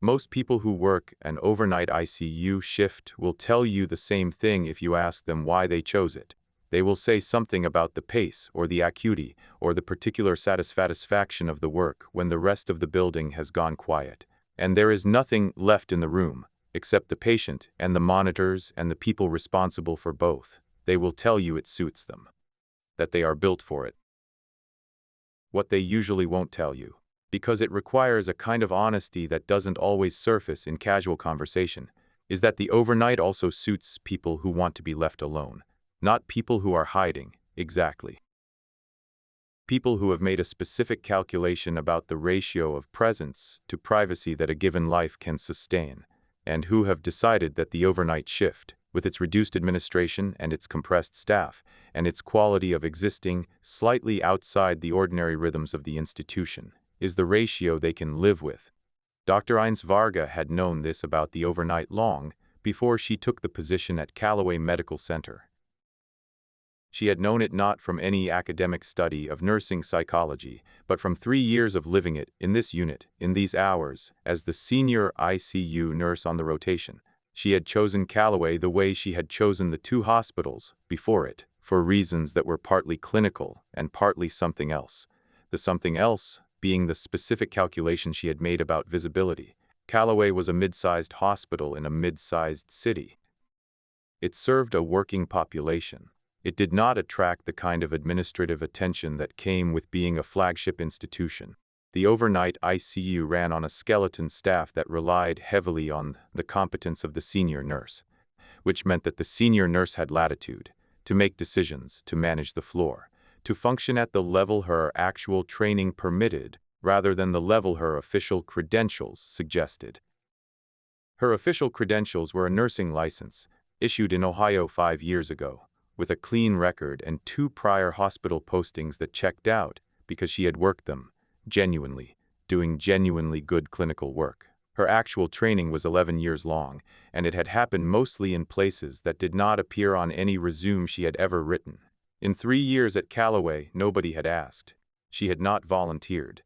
Most people who work an overnight ICU shift will tell you the same thing if you ask them why they chose it. They will say something about the pace or the acuity or the particular satisfaction of the work when the rest of the building has gone quiet, and there is nothing left in the room except the patient and the monitors and the people responsible for both. They will tell you it suits them, that they are built for it. What they usually won't tell you, because it requires a kind of honesty that doesn't always surface in casual conversation, is that the overnight also suits people who want to be left alone, not people who are hiding, exactly. People who have made a specific calculation about the ratio of presence to privacy that a given life can sustain, and who have decided that the overnight shift, with its reduced administration and its compressed staff, and its quality of existing slightly outside the ordinary rhythms of the institution, is the ratio they can live with. Dr. Ines Varga had known this about the overnight long before she took the position at Calloway Medical Center. She had known it not from any academic study of nursing psychology, but from 3 years of living it in this unit, in these hours, as the senior ICU nurse on the rotation. She had chosen Calloway the way she had chosen the 2 hospitals before it, for reasons that were partly clinical and partly something else. The something else being the specific calculation she had made about visibility. Calloway was a mid-sized hospital in a mid-sized city. It served a working population. It did not attract the kind of administrative attention that came with being a flagship institution. The overnight ICU ran on a skeleton staff that relied heavily on the competence of the senior nurse, which meant that the senior nurse had latitude to make decisions, to manage the floor, to function at the level her actual training permitted, rather than the level her official credentials suggested. Her official credentials were a nursing license, issued in Ohio 5 years ago, with a clean record and 2 prior hospital postings that checked out because she had worked them, genuinely, doing genuinely good clinical work. Her actual training was 11 years long, and it had happened mostly in places that did not appear on any resume she had ever written. In 3 years at Calloway, nobody had asked. She had not volunteered.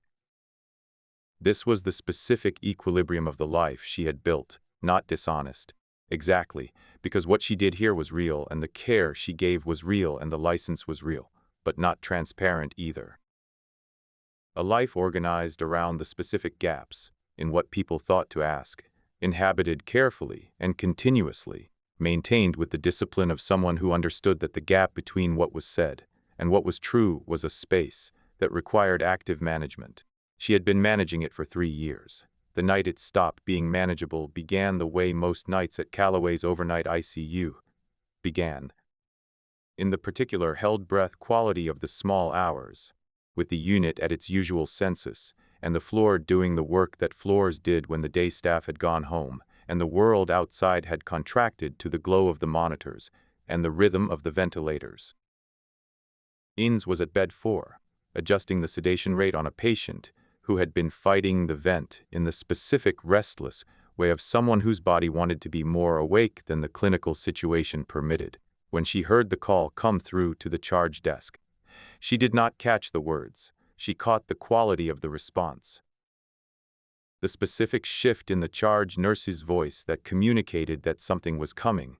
This was the specific equilibrium of the life she had built, not dishonest. Exactly, because what she did here was real, and the care she gave was real, and the license was real, but not transparent either. A life organized around the specific gaps in what people thought to ask, inhabited carefully and continuously, maintained with the discipline of someone who understood that the gap between what was said and what was true was a space that required active management. She had been managing it for 3 years. The night it stopped being manageable began the way most nights at Calloway's overnight ICU began. In the particular held-breath quality of the small hours, with the unit at its usual census, and the floor doing the work that floors did when the day staff had gone home, and the world outside had contracted to the glow of the monitors and the rhythm of the ventilators. Ines was at bed 4, adjusting the sedation rate on a patient who had been fighting the vent in the specific restless way of someone whose body wanted to be more awake than the clinical situation permitted, when she heard the call come through to the charge desk. She did not catch the words. She caught the quality of the response. The specific shift in the charge nurse's voice that communicated that something was coming,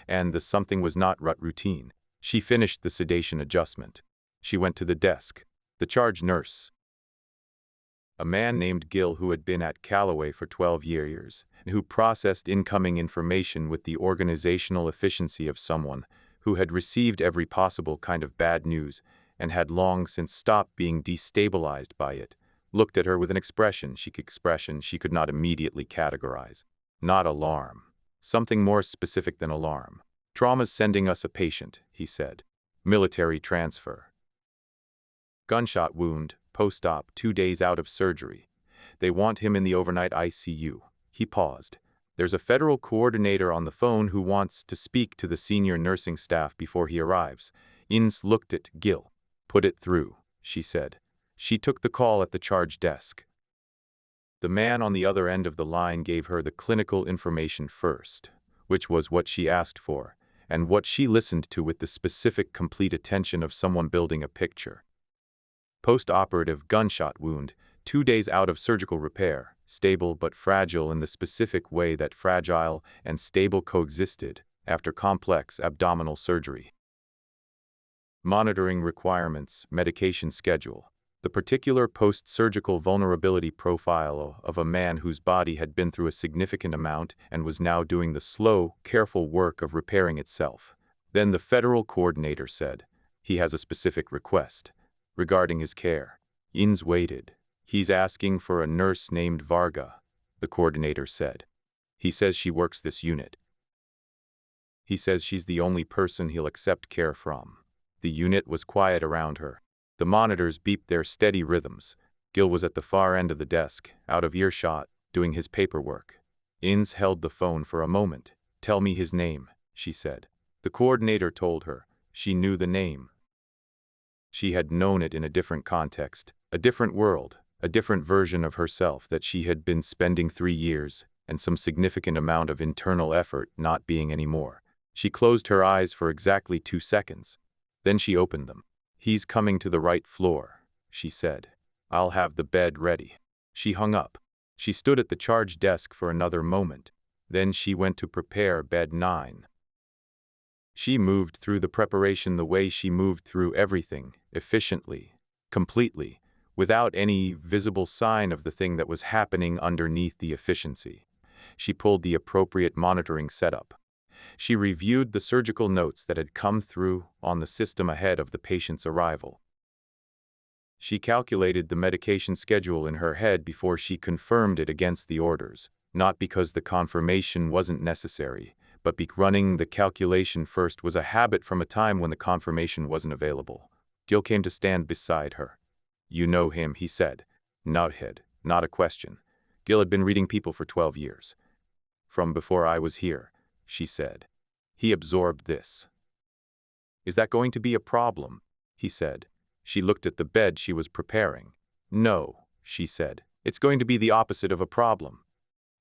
and the something was not routine. She finished the sedation adjustment. She went to the desk. The charge nurse, a man named Gill who had been at Calloway for 12 years, and who processed incoming information with the organizational efficiency of someone who had received every possible kind of bad news and had long since stopped being destabilized by it, looked at her with an expression she could not immediately categorize. Not alarm. Something more specific than alarm. "Trauma's sending us a patient," he said. "Military transfer. Gunshot wound, post-op, 2 days out of surgery. They want him in the overnight ICU." He paused. "There's a federal coordinator on the phone who wants to speak to the senior nursing staff before he arrives." Ines looked at Gill. "Put it through," she said. She took the call at the charge desk. The man on the other end of the line gave her the clinical information first, which was what she asked for, and what she listened to with the specific complete attention of someone building a picture. "Post-operative gunshot wound, 2 days out of surgical repair," stable but fragile in the specific way that fragile and stable coexisted after complex abdominal surgery. Monitoring requirements, medication schedule. The particular post-surgical vulnerability profile of a man whose body had been through a significant amount and was now doing the slow, careful work of repairing itself. Then the federal coordinator said, he has a specific request regarding his care. Inns waited. He's asking for a nurse named Varga, the coordinator said. He says she works this unit. He says she's the only person he'll accept care from. The unit was quiet around her. The monitors beeped their steady rhythms. Gil was at the far end of the desk, out of earshot, doing his paperwork. Inns held the phone for a moment. "Tell me his name," she said. The coordinator told her. She knew the name. She had known it in a different context, a different world, a different version of herself that she had been spending 3 years, and some significant amount of internal effort not being anymore. She closed her eyes for exactly 2 seconds. Then she opened them. "He's coming to the right floor," she said. "I'll have the bed ready." She hung up. She stood at the charge desk for another moment. Then she went to prepare bed 9. She moved through the preparation the way she moved through everything, efficiently, completely, without any visible sign of the thing that was happening underneath the efficiency. She pulled the appropriate monitoring setup. She reviewed the surgical notes that had come through on the system ahead of the patient's arrival. She calculated the medication schedule in her head before she confirmed it against the orders, not because the confirmation wasn't necessary, but running the calculation first was a habit from a time when the confirmation wasn't available. Gil came to stand beside her. "You know him," he said. Nodhead, not a question. Gil had been reading people for 12 years. "From before I was here," she said. He absorbed this. "Is that going to be a problem?" he said. She looked at the bed she was preparing. "No," she said. "It's going to be the opposite of a problem."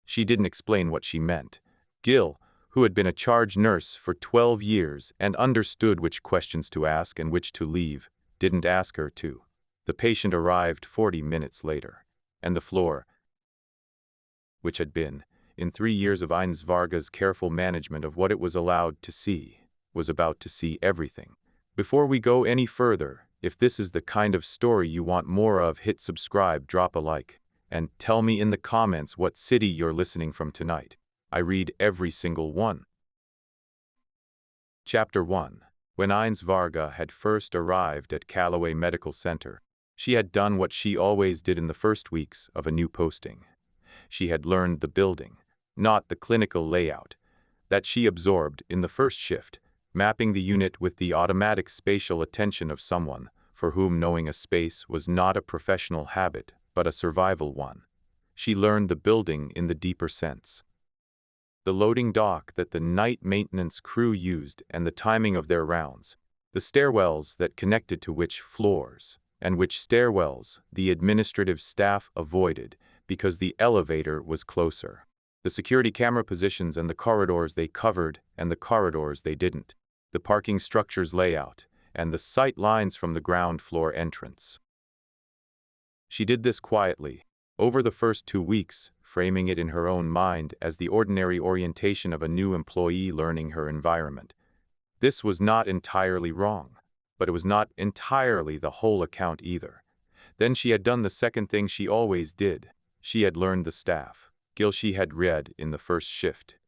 She didn't explain what she meant. Gil, who had been a charge nurse for 12 years and understood which questions to ask and which to leave, didn't ask her to. The patient arrived 40 minutes later, and the floor, which had been, in 3 years of Ines Varga's careful management of what it was allowed to see, was about to see everything. Before we go any further, if this is the kind of story you want more of, hit subscribe, drop a like, and tell me in the comments what city you're listening from tonight. I read every single one. Chapter 1. When Ines Varga had first arrived at Calloway Medical Center, she had done what she always did in the first weeks of a new posting. She had learned the building, not the clinical layout, that she absorbed in the first shift, mapping the unit with the automatic spatial attention of someone for whom knowing a space was not a professional habit, but a survival one. She learned the building in the deeper sense. The loading dock that the night maintenance crew used and the timing of their rounds, the stairwells that connected to which floors, and which stairwells the administrative staff avoided because the elevator was closer. The security camera positions and the corridors they covered and the corridors they didn't. The parking structure's layout and the sight lines from the ground floor entrance. She did this quietly, over the first 2 weeks, framing it in her own mind as the ordinary orientation of a new employee learning her environment. This was not entirely wrong, but it was not entirely the whole account either. Then she had done the second thing she always did. She had learned the staff. Gil she had read in the first shift.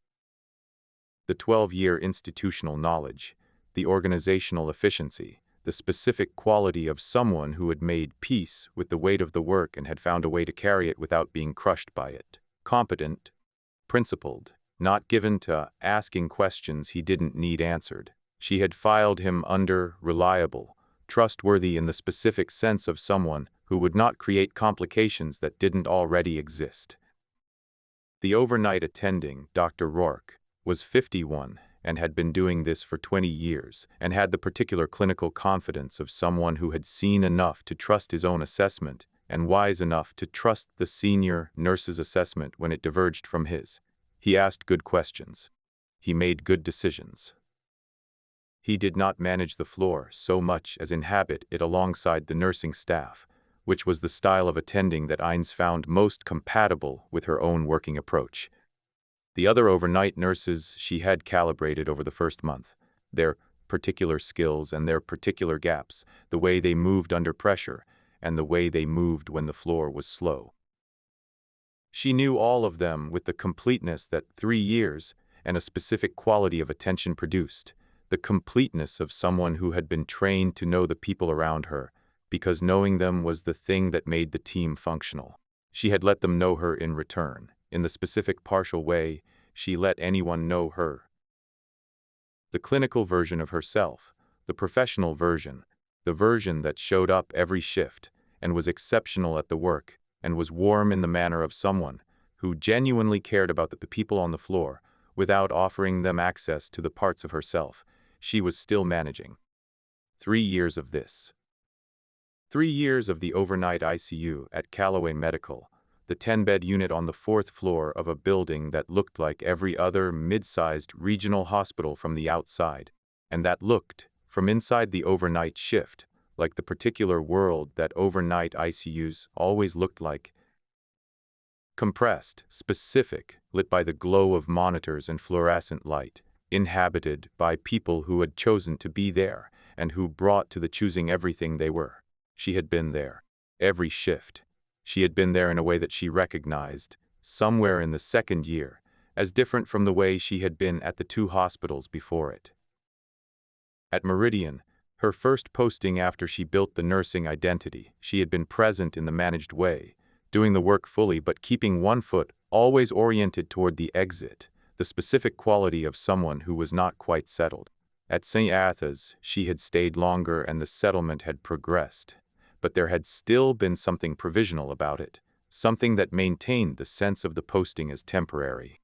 The 12-year institutional knowledge, the organizational efficiency, the specific quality of someone who had made peace with the weight of the work and had found a way to carry it without being crushed by it. Competent, principled, not given to asking questions he didn't need answered. She had filed him under reliable, trustworthy in the specific sense of someone who would not create complications that didn't already exist. The overnight attending, Dr. Rourke, was 51 and had been doing this for 20 years and had the particular clinical confidence of someone who had seen enough to trust his own assessment and wise enough to trust the senior nurse's assessment when it diverged from his. He asked good questions. He made good decisions. He did not manage the floor so much as inhabit it alongside the nursing staff, which was the style of attending that Ines found most compatible with her own working approach. The other overnight nurses she had calibrated over the first month, their particular skills and their particular gaps, the way they moved under pressure, and the way they moved when the floor was slow. She knew all of them with the completeness that 3 years and a specific quality of attention produced, the completeness of someone who had been trained to know the people around her, because knowing them was the thing that made the team functional. She had let them know her in return. In the specific partial way she let anyone know her. The clinical version of herself, the professional version, the version that showed up every shift and was exceptional at the work and was warm in the manner of someone who genuinely cared about the people on the floor without offering them access to the parts of herself she was still managing. 3 years of this. 3 years of the overnight ICU at Calloway Medical, the 10-bed unit on the 4th floor of a building that looked like every other mid-sized regional hospital from the outside, and that looked, from inside the overnight shift, like the particular world that overnight ICUs always looked like. Compressed, specific, lit by the glow of monitors and fluorescent light, inhabited by people who had chosen to be there and who brought to the choosing everything they were. She had been there. Every shift. She had been there in a way that she recognized, somewhere in the 2nd year, as different from the way she had been at the 2 hospitals before it. At Meridian, her first posting after she built the nursing identity, she had been present in the managed way, doing the work fully but keeping one foot always oriented toward the exit, the specific quality of someone who was not quite settled. At St. Athas, she had stayed longer and the settlement had progressed, but there had still been something provisional about it, something that maintained the sense of the posting as temporary.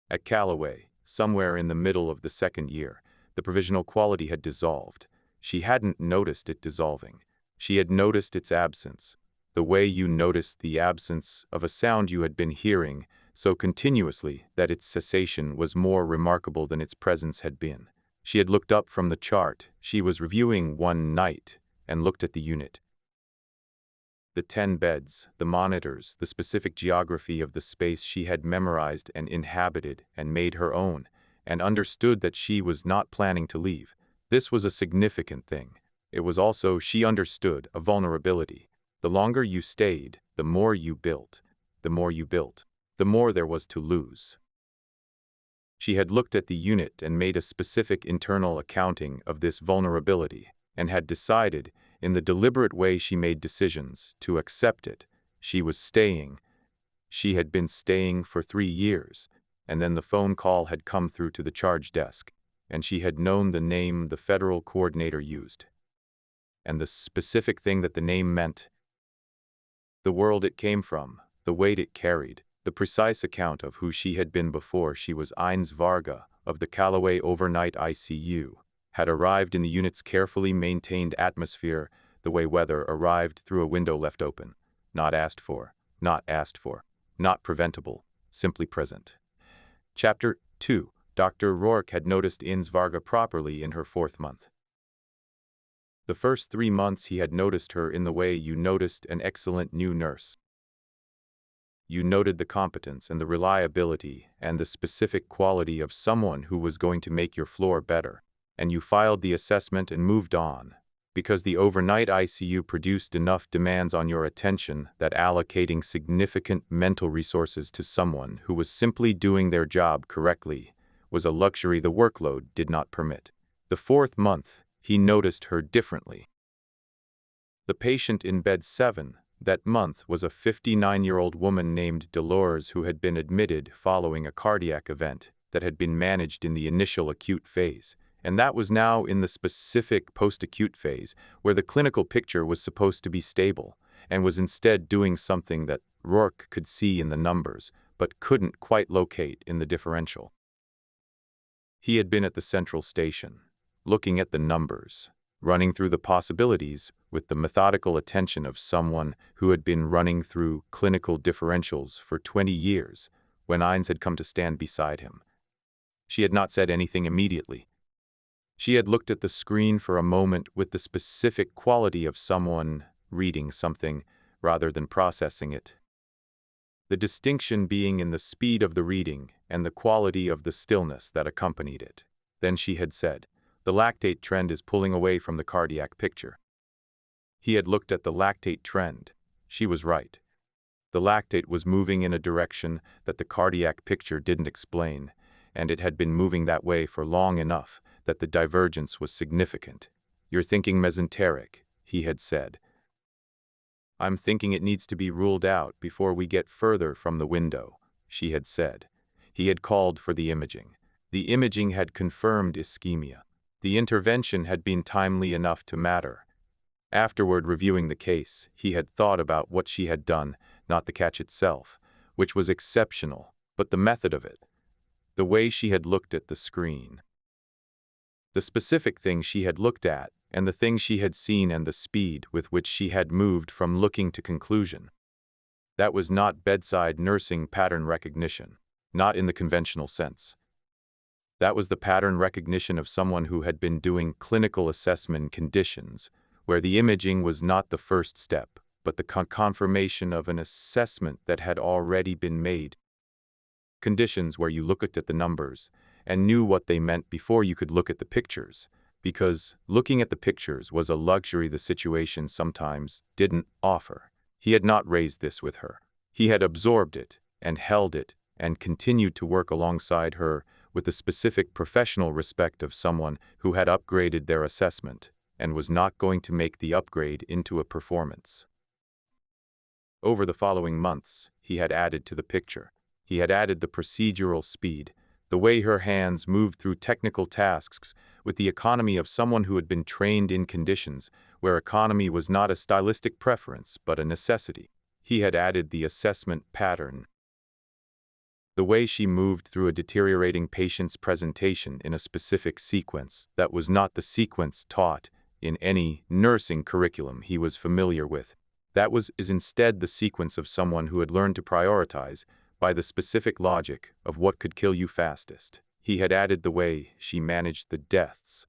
At Calloway, somewhere in the middle of the 2nd year, the provisional quality had dissolved. She hadn't noticed it dissolving. She had noticed its absence, the way you noticed the absence of a sound you had been hearing so continuously that its cessation was more remarkable than its presence had been. She had looked up from the chart she was reviewing one night and looked at the unit. The 10 beds, the monitors, the specific geography of the space she had memorized and inhabited and made her own, and understood that she was not planning to leave. This was a significant thing. It was also, she understood, a vulnerability. The longer you stayed, the more you built. The more you built, the more there was to lose. She had looked at the unit and made a specific internal accounting of this vulnerability, and had decided, in the deliberate way she made decisions, to accept it. She was staying. She had been staying for 3 years, and then the phone call had come through to the charge desk, and she had known the name the federal coordinator used. And the specific thing that the name meant, the world it came from, the weight it carried, the precise account of who she had been before she was Ines Varga of the Calloway Overnight ICU, had arrived in the unit's carefully maintained atmosphere the way weather arrived through a window left open. Not asked for, not asked for, not preventable, simply present. Chapter 2. Dr. Rourke had noticed Ines Varga properly in her 4th month. The first 3 months he had noticed her in the way you noticed an excellent new nurse. You noted the competence and the reliability and the specific quality of someone who was going to make your floor better, and you filed the assessment and moved on, because the overnight ICU produced enough demands on your attention that allocating significant mental resources to someone who was simply doing their job correctly was a luxury the workload did not permit. The 4th month, he noticed her differently. The patient in bed 7 that month was a 59-year-old woman named Dolores who had been admitted following a cardiac event that had been managed in the initial acute phase, and that was now in the specific post-acute phase where the clinical picture was supposed to be stable and was instead doing something that Rourke could see in the numbers but couldn't quite locate in the differential. He had been at the central station, looking at the numbers, running through the possibilities with the methodical attention of someone who had been running through clinical differentials for 20 years, when Ines had come to stand beside him. She had not said anything immediately. She had looked at the screen for a moment with the specific quality of someone reading something rather than processing it. The distinction being in the speed of the reading and the quality of the stillness that accompanied it. Then she had said, "The lactate trend is pulling away from the cardiac picture." He had looked at the lactate trend. She was right. The lactate was moving in a direction that the cardiac picture didn't explain, and it had been moving that way for long enough that the divergence was significant. "You're thinking mesenteric," he had said. "I'm thinking it needs to be ruled out before we get further from the window," she had said. He had called for the imaging. The imaging had confirmed ischemia. The intervention had been timely enough to matter. Afterward, reviewing the case, he had thought about what she had done, not the catch itself, which was exceptional, but the method of it. The way she had looked at the screen. The specific thing she had looked at, and the thing she had seen, and the speed with which she had moved from looking to conclusion. That was not bedside nursing pattern recognition, not in the conventional sense. That was the pattern recognition of someone who had been doing clinical assessment conditions, where the imaging was not the first step, but the confirmation of an assessment that had already been made. Conditions where you looked at the numbers and knew what they meant before you could look at the pictures, because looking at the pictures was a luxury the situation sometimes didn't offer. He had not raised this with her. He had absorbed it and held it and continued to work alongside her with the specific professional respect of someone who had upgraded their assessment and was not going to make the upgrade into a performance. Over the following months, he had added to the picture. He had added the procedural speed, the way her hands moved through technical tasks with the economy of someone who had been trained in conditions where economy was not a stylistic preference but a necessity. He had added the assessment pattern. The way she moved through a deteriorating patient's presentation in a specific sequence that was not the sequence taught in any nursing curriculum he was familiar with. That is instead the sequence of someone who had learned to prioritize by the specific logic of what could kill you fastest. He had added the way she managed the deaths,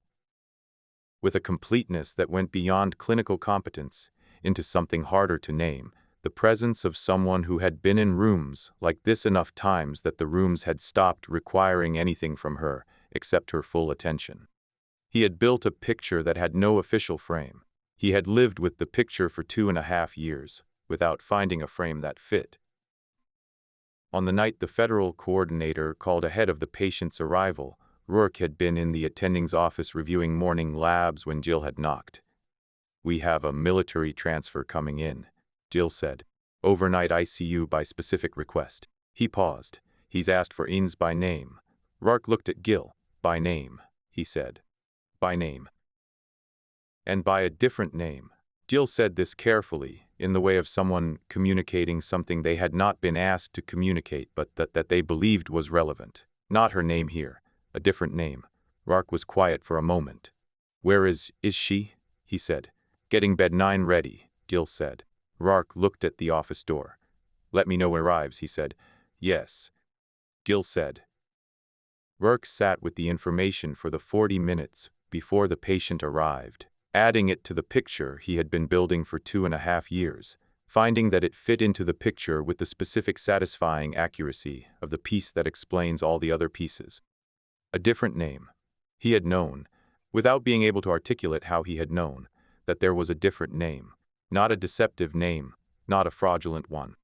with a completeness that went beyond clinical competence into something harder to name, the presence of someone who had been in rooms like this enough times that the rooms had stopped requiring anything from her except her full attention. He had built a picture that had no official frame. He had lived with the picture for 2.5 years without finding a frame that fit. On the night the federal coordinator called ahead of the patient's arrival, Rourke had been in the attending's office reviewing morning labs when Jill had knocked. "We have a military transfer coming in," Jill said. "Overnight ICU by specific request." He paused. "He's asked for Ines by name." Rourke looked at Jill. "By name," he said. "By name. And by a different name." Jill said this carefully, in the way of someone communicating something they had not been asked to communicate but that they believed was relevant. "Not her name here. A different name." Rourke was quiet for a moment. "Where is she?" he said. "Getting bed 9 ready," Jill said. Rourke looked at the office door. "Let me know when it arrives," he said. "Yes," Jill said. Rourke sat with the information for the 40 minutes before the patient arrived, adding it to the picture he had been building for 2.5 years, finding that it fit into the picture with the specific satisfying accuracy of the piece that explains all the other pieces. A different name. He had known, without being able to articulate how he had known, that there was a different name. Not a deceptive name, not a fraudulent one.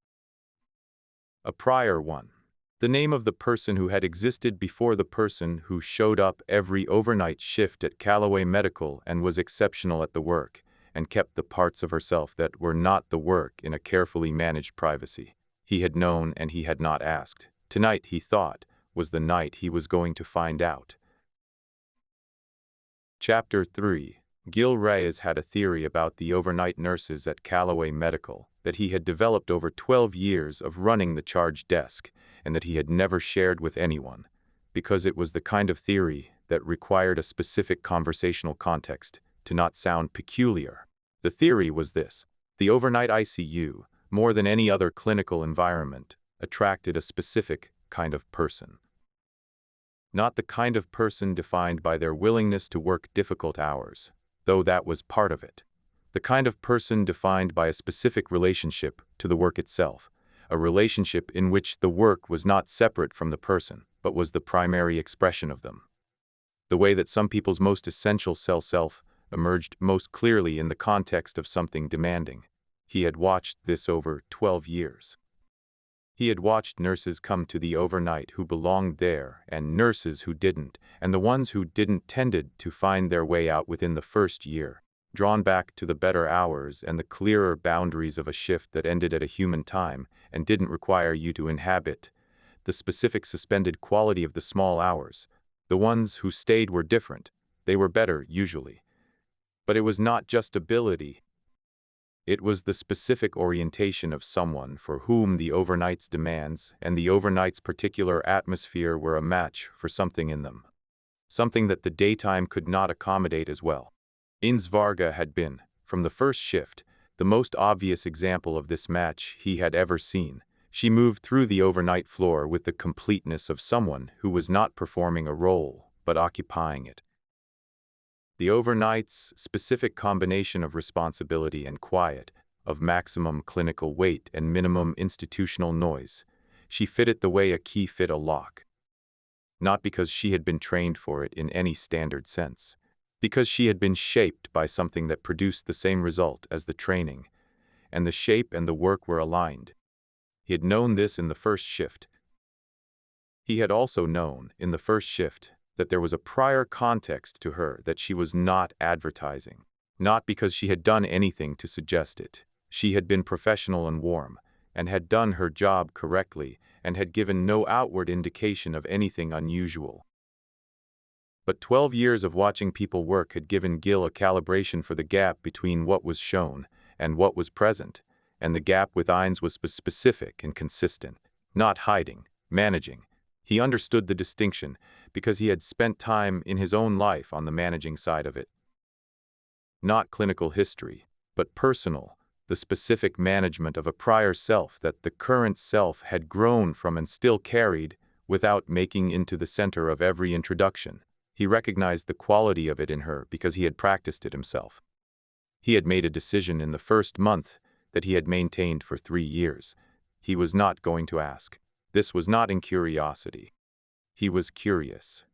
A prior one. The name of the person who had existed before the person who showed up every overnight shift at Calloway Medical and was exceptional at the work, and kept the parts of herself that were not the work in a carefully managed privacy. He had known and he had not asked. Tonight, he thought, was the night he was going to find out. Chapter 3. Gil Reyes had a theory about the overnight nurses at Calloway Medical that he had developed over 12 years of running the charge desk, and that he had never shared with anyone, because it was the kind of theory that required a specific conversational context to not sound peculiar. The theory was this: the overnight ICU, more than any other clinical environment, attracted a specific kind of person. Not the kind of person defined by their willingness to work difficult hours, though that was part of it. The kind of person defined by a specific relationship to the work itself, a relationship in which the work was not separate from the person, but was the primary expression of them. The way that some people's most essential self emerged most clearly in the context of something demanding. He had watched this over 12 years. He had watched nurses come to the overnight who belonged there, and nurses who didn't, and the ones who didn't tended to find their way out within the first year, drawn back to the better hours and the clearer boundaries of a shift that ended at a human time and didn't require you to inhabit the specific suspended quality of the small hours. The ones who stayed were different. They were better, usually. But it was not just ability. It was the specific orientation of someone for whom the overnight's demands and the overnight's particular atmosphere were a match for something in them. Something that the daytime could not accommodate as well. Ines Varga had been, from the first shift, the most obvious example of this match he had ever seen. She moved through the overnight floor with the completeness of someone who was not performing a role, but occupying it. The overnight's specific combination of responsibility and quiet, of maximum clinical weight and minimum institutional noise. She fit it the way a key fit a lock. Not because she had been trained for it in any standard sense. Because she had been shaped by something that produced the same result as the training, and the shape and the work were aligned. He had known this in the first shift. He had also known, in the first shift, that there was a prior context to her that she was not advertising. Not because she had done anything to suggest it. She had been professional and warm, and had done her job correctly, and had given no outward indication of anything unusual. But 12 years of watching people work had given Gil a calibration for the gap between what was shown and what was present, and the gap with Ines was specific and consistent, not hiding, managing. He understood the distinction because he had spent time in his own life on the managing side of it. Not clinical history, but personal, the specific management of a prior self that the current self had grown from and still carried without making into the center of every introduction. He recognized the quality of it in her because he had practiced it himself. He had made a decision in the first month that he had maintained for 3 years. He was not going to ask. This was not in curiosity. He was curious.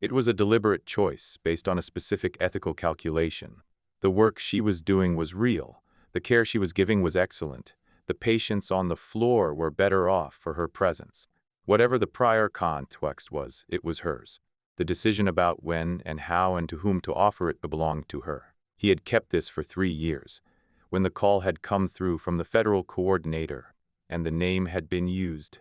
It was a deliberate choice based on a specific ethical calculation. The work she was doing was real. The care she was giving was excellent. The patients on the floor were better off for her presence. Whatever the prior context was, it was hers. The decision about when and how and to whom to offer it belonged to her. He had kept this for 3 years. When the call had come through from the federal coordinator, and the name had been used.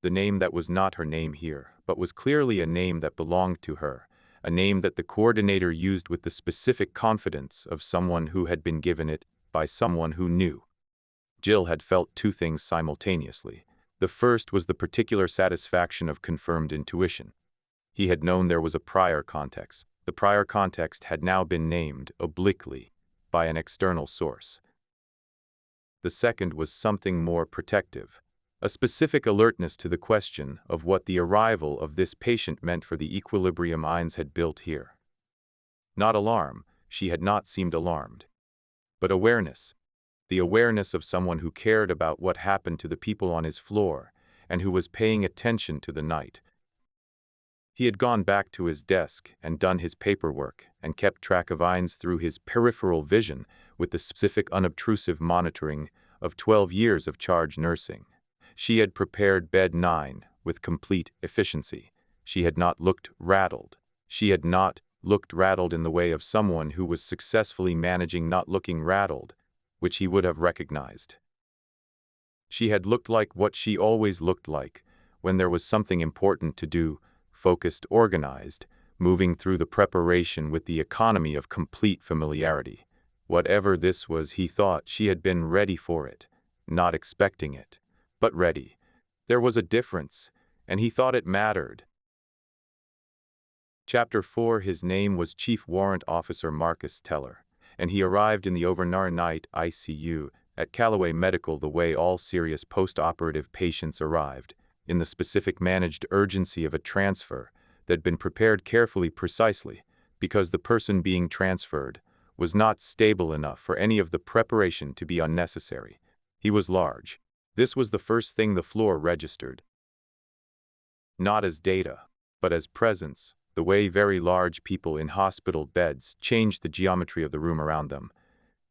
The name that was not her name here, but was clearly a name that belonged to her, a name that the coordinator used with the specific confidence of someone who had been given it by someone who knew. Jill had felt 2 things simultaneously. The first was the particular satisfaction of confirmed intuition. He had known there was a prior context. The prior context had now been named, obliquely, by an external source. The second was something more protective, a specific alertness to the question of what the arrival of this patient meant for the equilibrium Ines had built here. Not alarm, she had not seemed alarmed. But awareness, the awareness of someone who cared about what happened to the people on his floor and who was paying attention to the night. He had gone back to his desk and done his paperwork and kept track of Ines through his peripheral vision with the specific unobtrusive monitoring of 12 years of charge nursing. She had prepared bed 9 with complete efficiency. She had not looked rattled. She had not looked rattled in the way of someone who was successfully managing not looking rattled, which he would have recognized. She had looked like what she always looked like, when there was something important to do, focused, organized, moving through the preparation with the economy of complete familiarity. Whatever this was, he thought she had been ready for it, not expecting it, but ready. There was a difference, and he thought it mattered. Chapter 4. His name was Chief Warrant Officer Marcus Teller, and he arrived in the overnight ICU at Calloway Medical the way all serious post-operative patients arrived, in the specific managed urgency of a transfer that had been prepared carefully precisely, because the person being transferred was not stable enough for any of the preparation to be unnecessary. He was large. This was the first thing the floor registered. Not as data, but as presence, the way very large people in hospital beds changed the geometry of the room around them.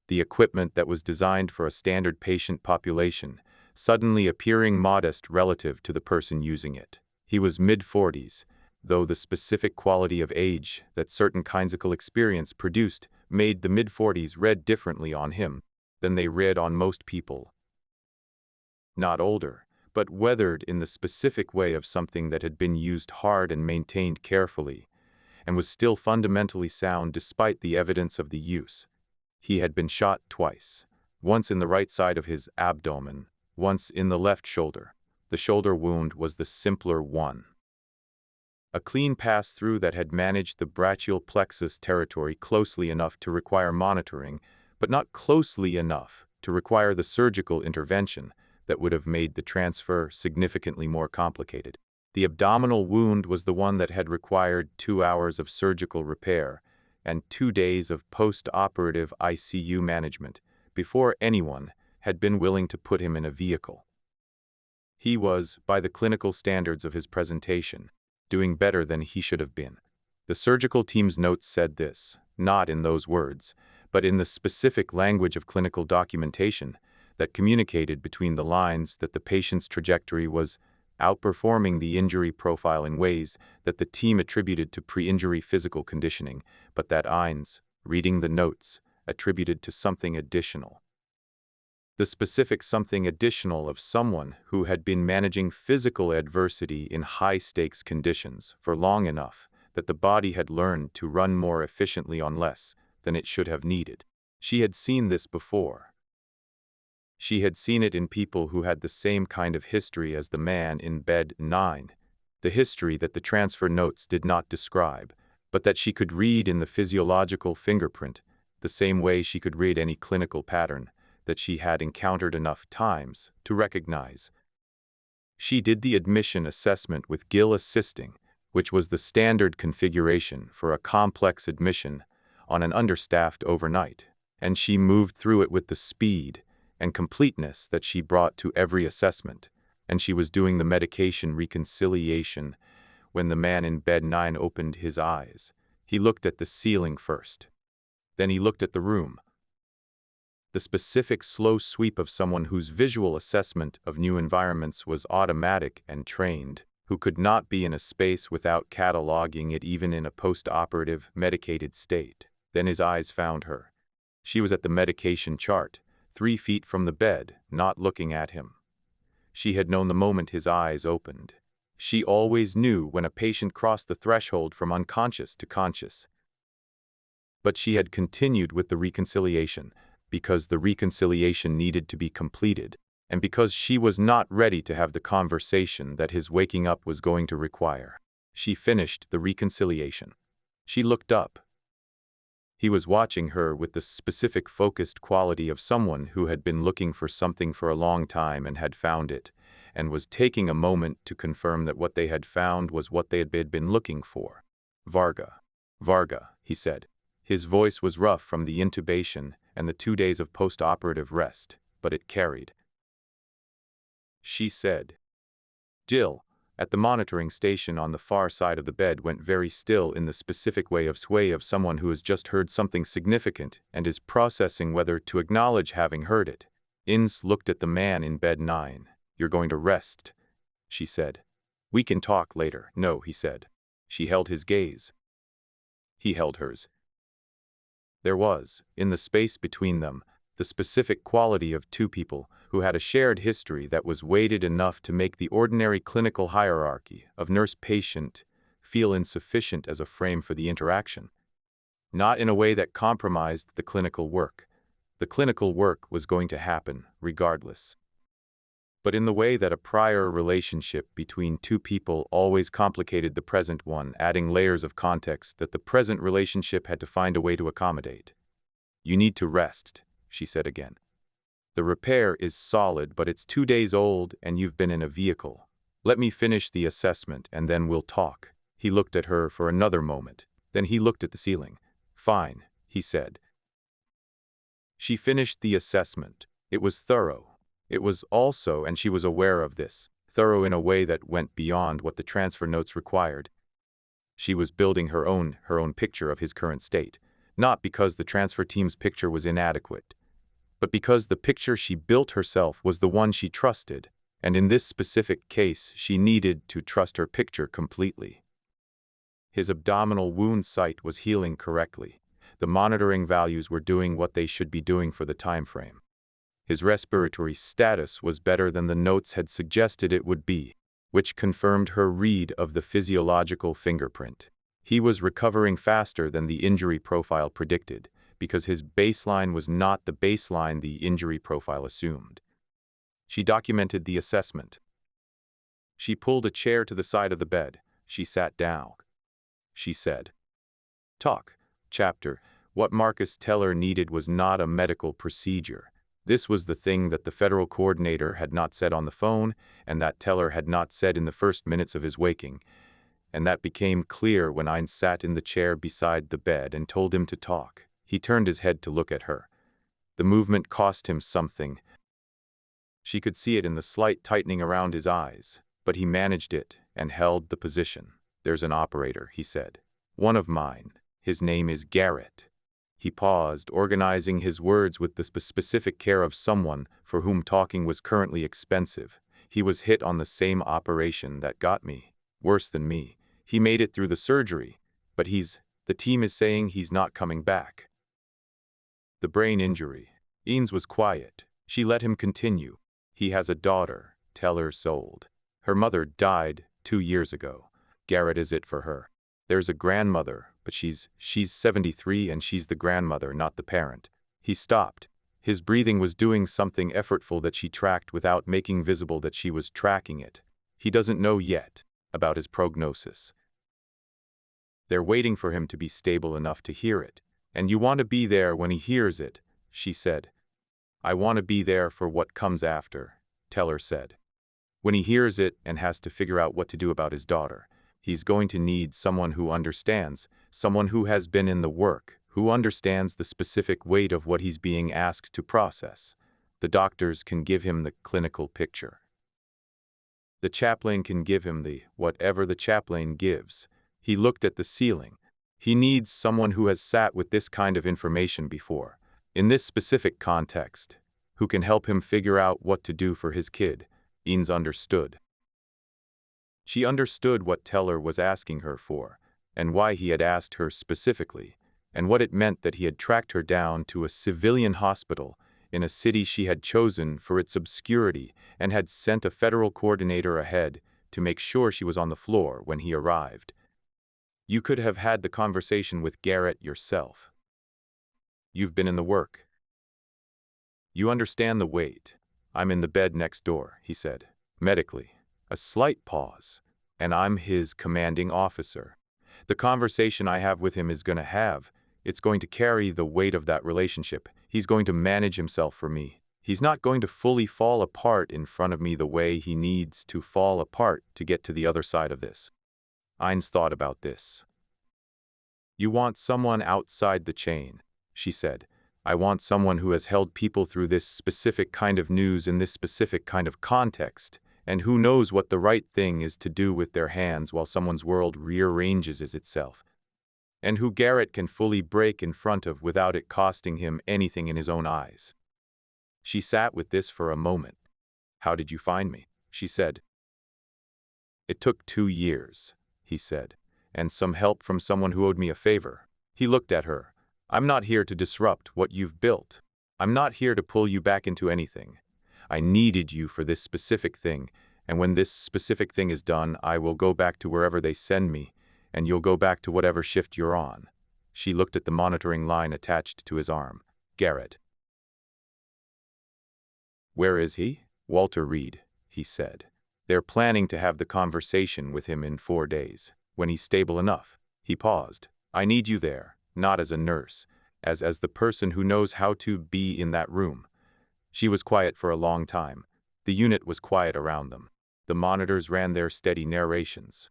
The equipment that was designed for a standard patient population, suddenly appearing modest relative to the person using it. He was mid-40s, though the specific quality of age that certain kinds of experience produced made the mid-40s read differently on him than they read on most people. Not older, but weathered in the specific way of something that had been used hard and maintained carefully, and was still fundamentally sound despite the evidence of the use. He had been shot twice, once in the right side of his abdomen, once in the left shoulder. The shoulder wound was the simpler one. A clean pass-through that had managed the brachial plexus territory closely enough to require monitoring, but not closely enough to require the surgical intervention that would have made the transfer significantly more complicated. The abdominal wound was the one that had required 2 hours of surgical repair and 2 days of post-operative ICU management before anyone had been willing to put him in a vehicle. He was, by the clinical standards of his presentation, doing better than he should have been. The surgical team's notes said this, not in those words, but in the specific language of clinical documentation that communicated between the lines that the patient's trajectory was outperforming the injury profile in ways that the team attributed to pre-injury physical conditioning, but that Ines, reading the notes, attributed to something additional. The specific something additional of someone who had been managing physical adversity in high-stakes conditions for long enough that the body had learned to run more efficiently on less than it should have needed. She had seen this before. She had seen it in people who had the same kind of history as the man in bed 9, the history that the transfer notes did not describe, but that she could read in the physiological fingerprint, the same way she could read any clinical pattern that she had encountered enough times to recognize. She did the admission assessment with Gil assisting, which was the standard configuration for a complex admission on an understaffed overnight, and she moved through it with the speed and completeness that she brought to every assessment, and she was doing the medication reconciliation when the man in bed 9 opened his eyes. He looked at the ceiling first. Then he looked at the room. The specific slow sweep of someone whose visual assessment of new environments was automatic and trained, who could not be in a space without cataloging it even in a post-operative, medicated state. Then his eyes found her. She was at the medication chart, 3 feet from the bed, not looking at him. She had known the moment his eyes opened. She always knew when a patient crossed the threshold from unconscious to conscious. But she had continued with the reconciliation, because the reconciliation needed to be completed, and because she was not ready to have the conversation that his waking up was going to require. She finished the reconciliation. She looked up. He was watching her with the specific focused quality of someone who had been looking for something for a long time and had found it, and was taking a moment to confirm that what they had found was what they had been looking for. Varga, he said. His voice was rough from the intubation and the 2 days of post-operative rest, but it carried. She said. Jill, at the monitoring station on the far side of the bed, went very still in the specific way of someone who has just heard something significant and is processing whether to acknowledge having heard it. Ines looked at the man in bed 9. You're going to rest, she said. We can talk later. No, he said. She held his gaze. He held hers. There was, in the space between them, the specific quality of 2 people who had a shared history that was weighted enough to make the ordinary clinical hierarchy of nurse-patient feel insufficient as a frame for the interaction. Not in a way that compromised the clinical work. The clinical work was going to happen regardless. But in the way that a prior relationship between 2 people always complicated the present one, adding layers of context that the present relationship had to find a way to accommodate. You need to rest, she said again. The repair is solid, but it's 2 days old and you've been in a vehicle. Let me finish the assessment and then we'll talk. He looked at her for another moment. Then he looked at the ceiling. Fine, he said. She finished the assessment. It was thorough. It was also, and she was aware of this, thorough in a way that went beyond what the transfer notes required. She was building her own picture of his current state, not because the transfer team's picture was inadequate, but because the picture she built herself was the one she trusted, and in this specific case, she needed to trust her picture completely. His abdominal wound site was healing correctly. The monitoring values were doing what they should be doing for the time frame. His respiratory status was better than the notes had suggested it would be, which confirmed her read of the physiological fingerprint. He was recovering faster than the injury profile predicted, because his baseline was not the baseline the injury profile assumed. She documented the assessment. She pulled a chair to the side of the bed. She sat down. She said, "Talk. Chapter. What Marcus Teller needed was not a medical procedure. This was the thing that the federal coordinator had not said on the phone, and that Teller had not said in the first minutes of his waking. And that became clear when I sat in the chair beside the bed and told him to talk." He turned his head to look at her. The movement cost him something. She could see it in the slight tightening around his eyes, but he managed it and held the position. "There's an operator," he said. "One of mine. His name is Garrett." He paused, organizing his words with the specific care of someone for whom talking was currently expensive. "He was hit on the same operation that got me. Worse than me. He made it through the surgery, but the team is saying he's not coming back." The brain injury. Eanes was quiet. She let him continue. "He has a daughter, Teller sold. Her mother died 2 years ago. Garrett is it for her. There's a grandmother, but she's 73 and she's the grandmother, not the parent." He stopped. His breathing was doing something effortful that she tracked without making visible that she was tracking it. "He doesn't know yet about his prognosis. They're waiting for him to be stable enough to hear it. And you want to be there when he hears it," she said. "I want to be there for what comes after," Teller said. "When he hears it and has to figure out what to do about his daughter, he's going to need someone who understands, someone who has been in the work, who understands the specific weight of what he's being asked to process. The doctors can give him the clinical picture. The chaplain can give him whatever the chaplain gives." He looked at the ceiling. "He needs someone who has sat with this kind of information before, in this specific context, who can help him figure out what to do for his kid." Eanes understood. She understood what Teller was asking her for, and why he had asked her specifically, and what it meant that he had tracked her down to a civilian hospital in a city she had chosen for its obscurity and had sent a federal coordinator ahead to make sure she was on the floor when he arrived. "You could have had the conversation with Garrett yourself. You've been in the work. You understand the weight. I'm in the bed next door," he said, medically. A slight pause. "And I'm his commanding officer. The conversation I have with him it's going to carry the weight of that relationship. He's going to manage himself for me. He's not going to fully fall apart in front of me the way he needs to fall apart to get to the other side of this." Eanes thought about this. "You want someone outside the chain," she said. "I want someone who has held people through this specific kind of news in this specific kind of context, and who knows what the right thing is to do with their hands while someone's world rearranges itself, and who Garrett can fully break in front of without it costing him anything in his own eyes." She sat with this for a moment. "How did you find me?" she said. "It took 2 years," he said, "and some help from someone who owed me a favor." He looked at her. "I'm not here to disrupt what you've built. I'm not here to pull you back into anything. I needed you for this specific thing, and when this specific thing is done, I will go back to wherever they send me, and you'll go back to whatever shift you're on." She looked at the monitoring line attached to his arm. "Garrett. Where is he?" "Walter Reed," he said. "They're planning to have the conversation with him in 4 days, when he's stable enough." He paused. "I need you there, not as a nurse, as the person who knows how to be in that room." She was quiet for a long time. The unit was quiet around them. The monitors ran their steady narrations.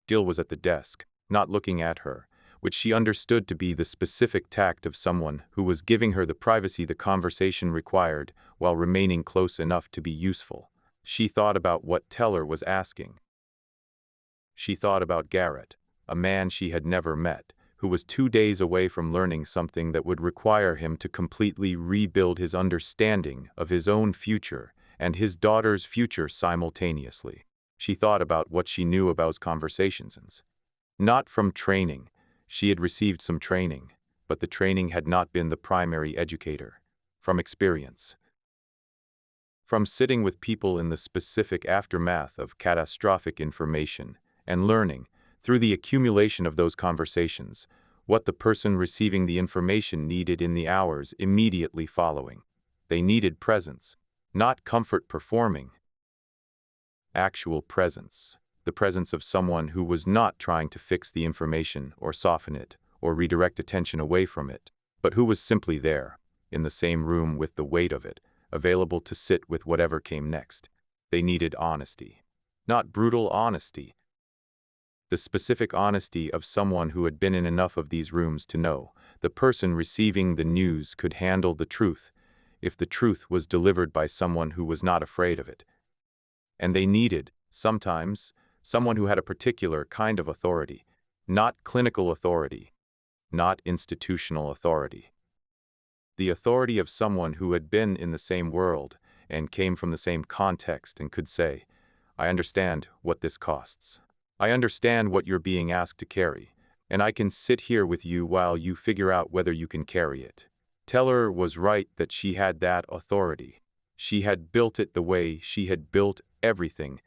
Gil was at the desk, not looking at her, which she understood to be the specific tact of someone who was giving her the privacy the conversation required while remaining close enough to be useful. She thought about what Teller was asking. She thought about Garrett, a man she had never met, who was 2 days away from learning something that would require him to completely rebuild his understanding of his own future and his daughter's future simultaneously. She thought about what she knew about those conversations. Not from training. She had received some training, but the training had not been the primary educator. From experience. From sitting with people in the specific aftermath of catastrophic information and learning, through the accumulation of those conversations, what the person receiving the information needed in the hours immediately following. They needed presence, not comfort performing. Actual presence. The presence of someone who was not trying to fix the information or soften it or redirect attention away from it, but who was simply there, in the same room with the weight of it, available to sit with whatever came next. They needed honesty. Not brutal honesty. The specific honesty of someone who had been in enough of these rooms to know the person receiving the news could handle the truth if the truth was delivered by someone who was not afraid of it. And they needed, sometimes, someone who had a particular kind of authority, not clinical authority, not institutional authority. The authority of someone who had been in the same world and came from the same context and could say, I understand what this costs. I understand what you're being asked to carry, and I can sit here with you while you figure out whether you can carry it. Teller was right that she had that authority. She had built it the way she had built everything,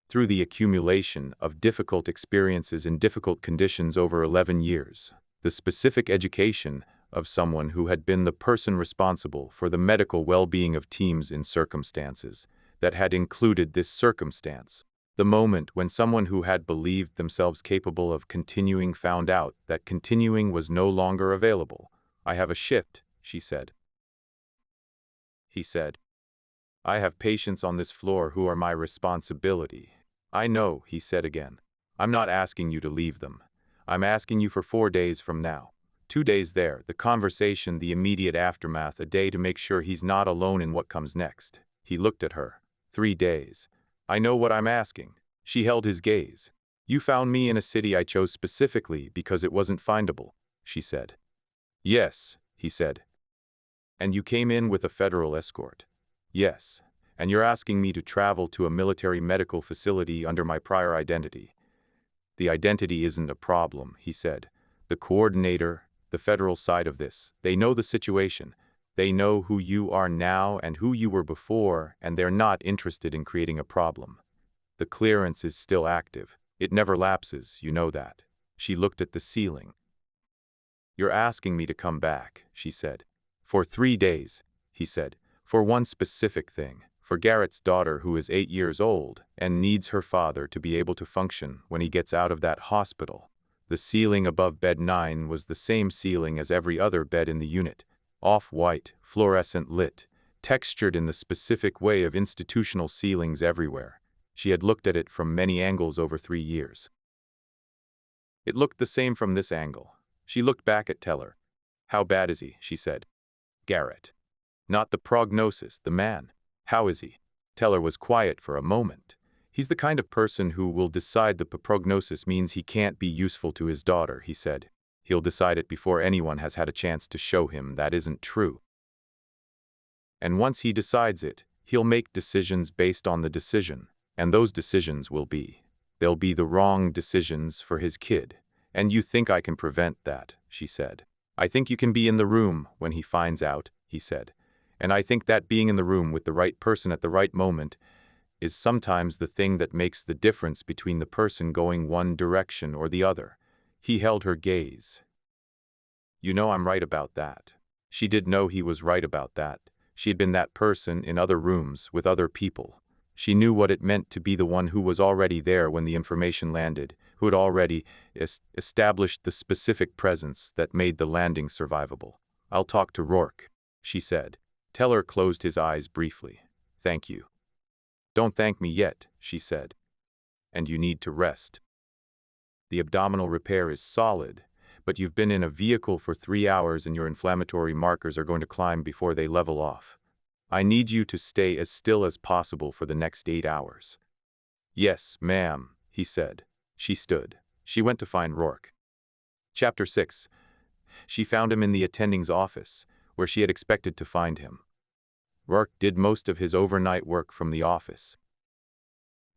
through the accumulation of difficult experiences in difficult conditions over 11 years. The specific education of someone who had been the person responsible for the medical well-being of teams in circumstances that had included this circumstance. The moment when someone who had believed themselves capable of continuing found out that continuing was no longer available. I have a shift, she said. He said, I have patients on this floor who are my responsibility. I know, he said again. I'm not asking you to leave them. I'm asking you for 4 days from now. 2 days there, the conversation, the immediate aftermath, a day to make sure he's not alone in what comes next. He looked at her. 3 days. I know what I'm asking. She held his gaze. You found me in a city I chose specifically because it wasn't findable, she said. Yes, he said. And you came in with a federal escort. Yes. And you're asking me to travel to a military medical facility under my prior identity. The identity isn't a problem, he said. The coordinator, the federal side of this, they know the situation. They know who you are now and who you were before, and they're not interested in creating a problem. The clearance is still active. It never lapses, you know that. She looked at the ceiling. You're asking me to come back, she said. For 3 days, he said. For one specific thing. For Garrett's daughter who is 8 years old and needs her father to be able to function when he gets out of that hospital. The ceiling above bed 9 was the same ceiling as every other bed in the unit. Off-white, fluorescent lit, textured in the specific way of institutional ceilings everywhere. She had looked at it from many angles over 3 years. It looked the same from this angle. She looked back at Teller. How bad is he? She said. Garrett. Not the prognosis, the man. How is he? Teller was quiet for a moment. He's the kind of person who will decide the prognosis means he can't be useful to his daughter, he said. He'll decide it before anyone has had a chance to show him that isn't true. And once he decides it, he'll make decisions based on the decision, and those decisions they'll be the wrong decisions for his kid. And you think I can prevent that, she said. I think you can be in the room when he finds out, he said. And I think that being in the room with the right person at the right moment is sometimes the thing that makes the difference between the person going one direction or the other. He held her gaze. You know I'm right about that. She did know he was right about that. She had been that person in other rooms with other people. She knew what it meant to be the one who was already there when the information landed, who had already established the specific presence that made the landing survivable. I'll talk to Rourke, she said. Teller closed his eyes briefly. Thank you. Don't thank me yet, she said. And you need to rest. The abdominal repair is solid, but you've been in a vehicle for 3 hours and your inflammatory markers are going to climb before they level off. I need you to stay as still as possible for the next 8 hours. Yes, ma'am, he said. She stood. She went to find Rourke. Chapter 6. She found him in the attending's office, where she had expected to find him. Rourke did most of his overnight work from the office.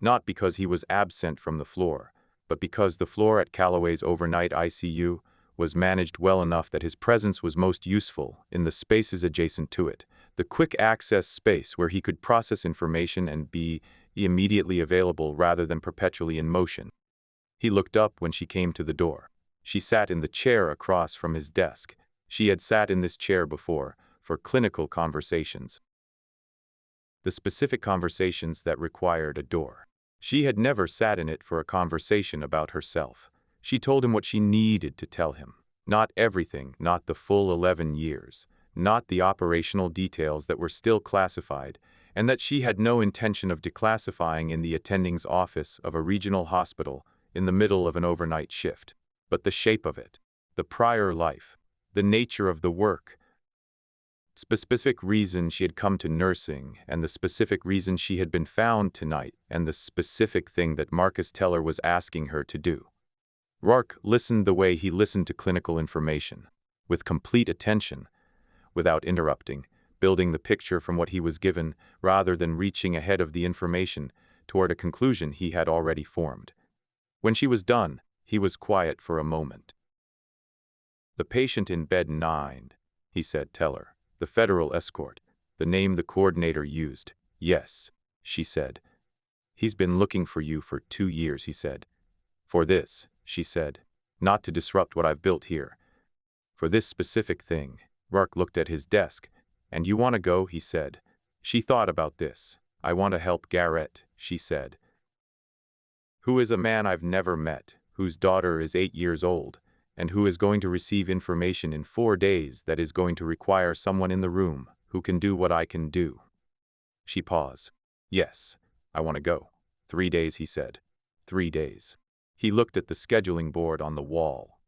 Not because he was absent from the floor, but because the floor at Calloway's overnight ICU was managed well enough that his presence was most useful in the spaces adjacent to it, the quick access space where he could process information and be immediately available rather than perpetually in motion. He looked up when she came to the door. She sat in the chair across from his desk. She had sat in this chair before, for clinical conversations. The specific conversations that required a door. She had never sat in it for a conversation about herself. She told him what she needed to tell him. Not everything, not the full 11 years, not the operational details that were still classified, and that she had no intention of declassifying in the attending's office of a regional hospital in the middle of an overnight shift. But the shape of it, the prior life, the nature of the work, specific reason she had come to nursing, and the specific reason she had been found tonight, and the specific thing that Marcus Teller was asking her to do. Rourke listened the way he listened to clinical information, with complete attention, without interrupting, building the picture from what he was given, rather than reaching ahead of the information toward a conclusion he had already formed. When she was done, he was quiet for a moment. "The patient in bed 9, he said. Teller. The federal escort, the name the coordinator used. Yes, she said. He's been looking for you for 2 years, he said. For this, she said. Not to disrupt what I've built here. For this specific thing. Rourke looked at his desk. And you want to go, he said. She thought about this. I want to help Garrett, she said. Who is a man I've never met, whose daughter is 8 years old, and who is going to receive information in 4 days that is going to require someone in the room who can do what I can do. She paused. Yes, I want to go. 3 days, he said. 3 days. He looked at the scheduling board on the wall.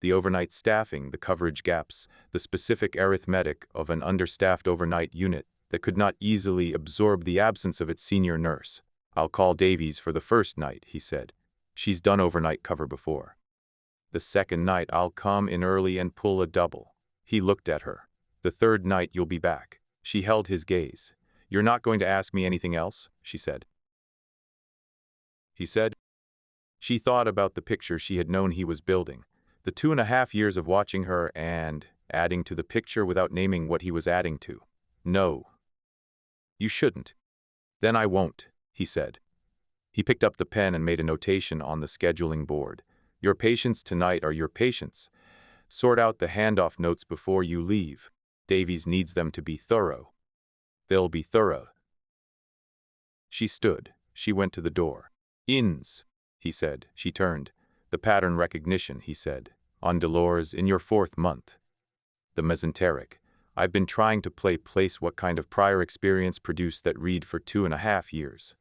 The overnight staffing, the coverage gaps, the specific arithmetic of an understaffed overnight unit that could not easily absorb the absence of its senior nurse. I'll call Davies for the first night, he said. She's done overnight cover before. The second night I'll come in early and pull a double. He looked at her. The third night you'll be back. She held his gaze. You're not going to ask me anything else, she said. He said. She thought about the picture she had known he was building. The 2.5 years of watching her and adding to the picture without naming what he was adding to. No. You shouldn't. Then I won't, he said. He picked up the pen and made a notation on the scheduling board. Your patients tonight are your patients. Sort out the handoff notes before you leave. Davies needs them to be thorough. They'll be thorough. She stood. She went to the door. Inns, he said. She turned. The pattern recognition, he said. On Dolores, in your 4th month. The mesenteric. I've been trying to place what kind of prior experience produced that read for 2.5 years.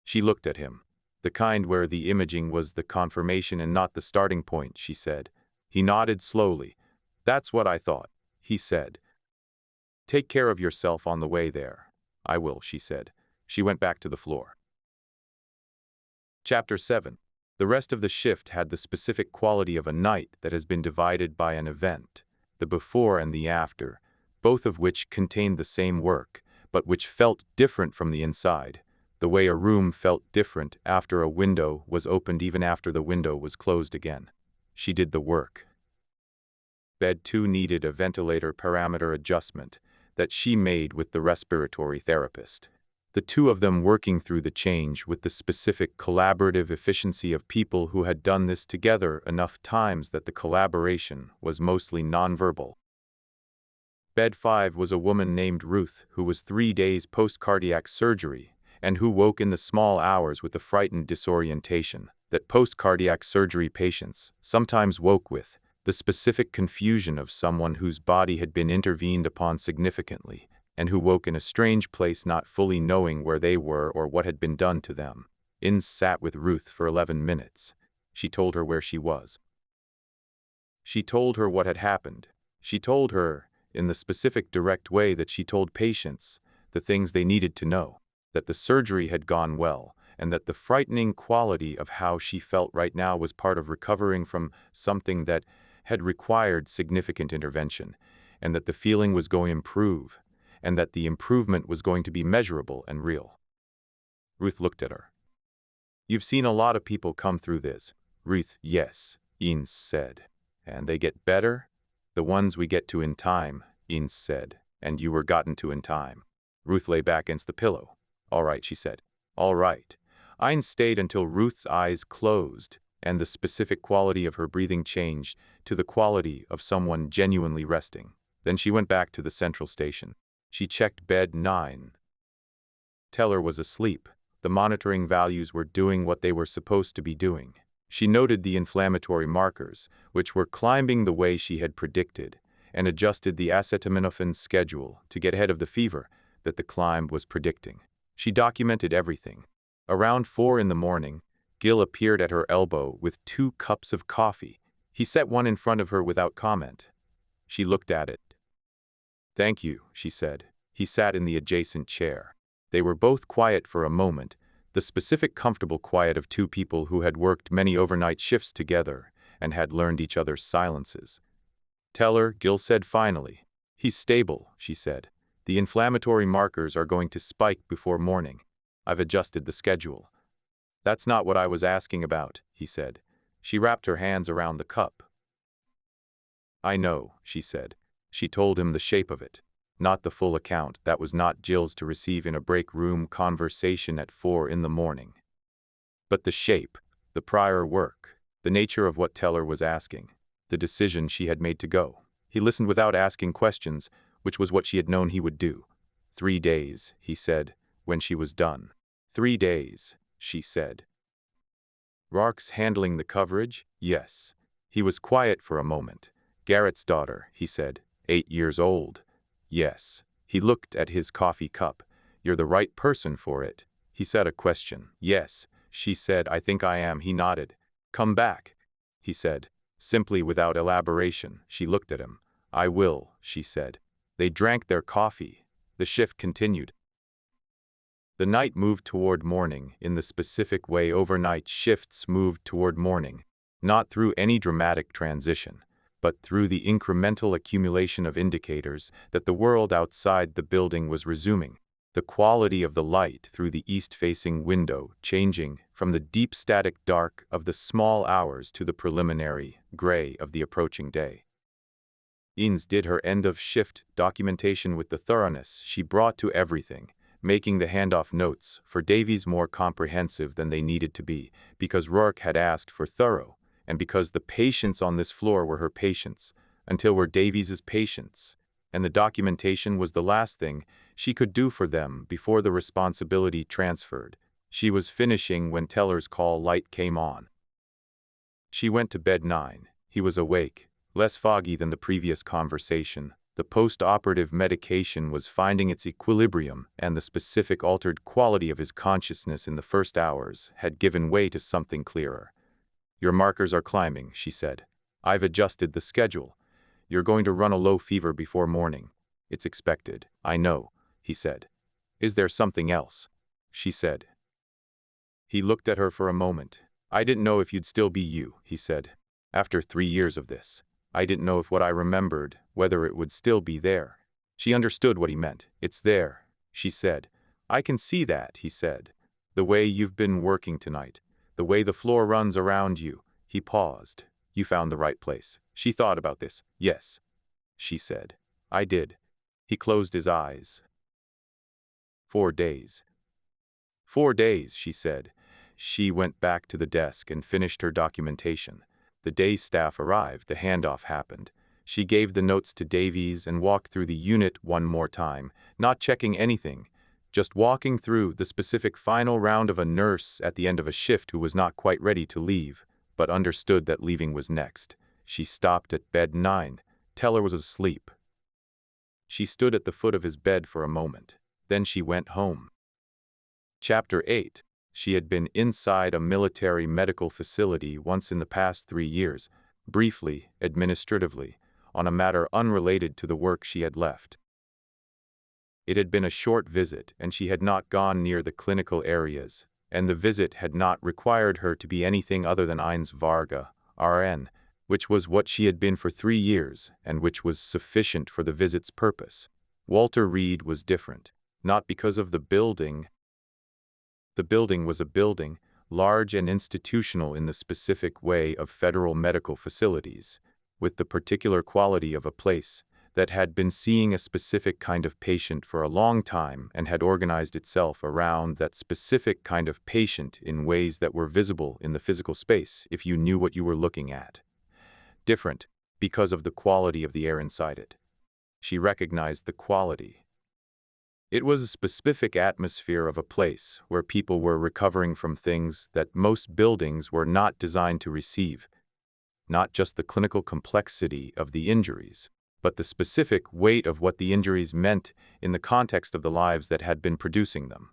She looked at him. The kind where the imaging was the confirmation and not the starting point, she said. He nodded slowly. That's what I thought, he said. Take care of yourself on the way there. I will, she said. She went back to the floor. Chapter 7. The rest of the shift had the specific quality of a night that has been divided by an event, the before and the after, both of which contained the same work, but which felt different from the inside. The way a room felt different after a window was opened even after the window was closed again. She did the work. Bed 2 needed a ventilator parameter adjustment that she made with the respiratory therapist. The two of them working through the change with the specific collaborative efficiency of people who had done this together enough times that the collaboration was mostly nonverbal. Bed 5 was a woman named Ruth who was 3 days post-cardiac surgery and who woke in the small hours with the frightened disorientation that post-cardiac surgery patients sometimes woke with, the specific confusion of someone whose body had been intervened upon significantly, and who woke in a strange place not fully knowing where they were or what had been done to them. Inns sat with Ruth for 11 minutes. She told her where she was. She told her what had happened. She told her, in the specific direct way that she told patients, the things they needed to know, that the surgery had gone well, and that the frightening quality of how she felt right now was part of recovering from something that had required significant intervention, and that the feeling was going to improve, and that the improvement was going to be measurable and real. Ruth looked at her. "You've seen a lot of people come through this." Ruth, "Yes," Ines said. "And they get better?" "The ones we get to in time," Ines said. "And you were gotten to in time." Ruth lay back against the pillow. "All right," she said. "All right." Ines stayed until Ruth's eyes closed, and the specific quality of her breathing changed to the quality of someone genuinely resting. Then she went back to the central station. She checked bed 9. Teller was asleep. The monitoring values were doing what they were supposed to be doing. She noted the inflammatory markers, which were climbing the way she had predicted, and adjusted the acetaminophen schedule to get ahead of the fever that the climb was predicting. She documented everything. Around 4 in the morning, Gil appeared at her elbow with 2 cups of coffee. He set one in front of her without comment. She looked at it. "Thank you," she said. He sat in the adjacent chair. They were both quiet for a moment, the specific comfortable quiet of 2 people who had worked many overnight shifts together and had learned each other's silences. "Teller," Gil said finally. "He's stable," she said. "The inflammatory markers are going to spike before morning. I've adjusted the schedule." "That's not what I was asking about," he said. She wrapped her hands around the cup. "I know," she said. She told him the shape of it. Not the full account, that was not Jill's to receive in a break room conversation at 4 in the morning. But the shape, the prior work, the nature of what Teller was asking, the decision she had made to go. He listened without asking questions, which was what she had known he would do. 3 days, he said, when she was done. 3 days, she said. "Rark's handling the coverage?" "Yes." He was quiet for a moment. "Garrett's daughter," he said, 8 years old. "Yes." He looked at his coffee cup. "You're the right person for it." He said a question. "Yes," she said. "I think I am." He nodded. "Come back," he said, simply without elaboration. She looked at him. "I will," she said. They drank their coffee. The shift continued. The night moved toward morning in the specific way overnight shifts moved toward morning, not through any dramatic transition, but through the incremental accumulation of indicators that the world outside the building was resuming, the quality of the light through the east-facing window changing from the deep static dark of the small hours to the preliminary gray of the approaching day. Ines did her end-of-shift documentation with the thoroughness she brought to everything, making the handoff notes for Davies more comprehensive than they needed to be, because Rourke had asked for thorough, and because the patients on this floor were her patients, until were Davies's patients, and the documentation was the last thing she could do for them before the responsibility transferred. She was finishing when Teller's call light came on. She went to bed 9. He was awake, less foggy than the previous conversation. The post-operative medication was finding its equilibrium, and the specific altered quality of his consciousness in the first hours had given way to something clearer. "Your markers are climbing," she said. "I've adjusted the schedule. You're going to run a low fever before morning. It's expected." "I know," he said. "Is there something else?" she said. He looked at her for a moment. "I didn't know if you'd still be you," he said. "After 3 years of this. I didn't know if what I remembered, whether it would still be there." She understood what he meant. "It's there," she said. "I can see that," he said. "The way you've been working tonight. The way the floor runs around you." He paused. "You found the right place." She thought about this. "Yes," she said. "I did." He closed his eyes. 4 days. 4 days, she said. She went back to the desk and finished her documentation. The day staff arrived. The handoff happened. She gave the notes to Davies and walked through the unit one more time, not checking anything, just walking through the specific final round of a nurse at the end of a shift who was not quite ready to leave, but understood that leaving was next. She stopped at bed 9. Teller was asleep. She stood at the foot of his bed for a moment. Then she went home. Chapter 8. She had been inside a military medical facility once in the past 3 years, briefly, administratively, on a matter unrelated to the work she had left. It had been a short visit, and she had not gone near the clinical areas, and the visit had not required her to be anything other than Eins Varga, RN, which was what she had been for 3 years, and which was sufficient for the visit's purpose. Walter Reed was different, not because of the building. The building was a building, large and institutional in the specific way of federal medical facilities, with the particular quality of a place that had been seeing a specific kind of patient for a long time and had organized itself around that specific kind of patient in ways that were visible in the physical space if you knew what you were looking at. Different, because of the quality of the air inside it. She recognized the quality. It was a specific atmosphere of a place where people were recovering from things that most buildings were not designed to receive, not just the clinical complexity of the injuries, but the specific weight of what the injuries meant in the context of the lives that had been producing them,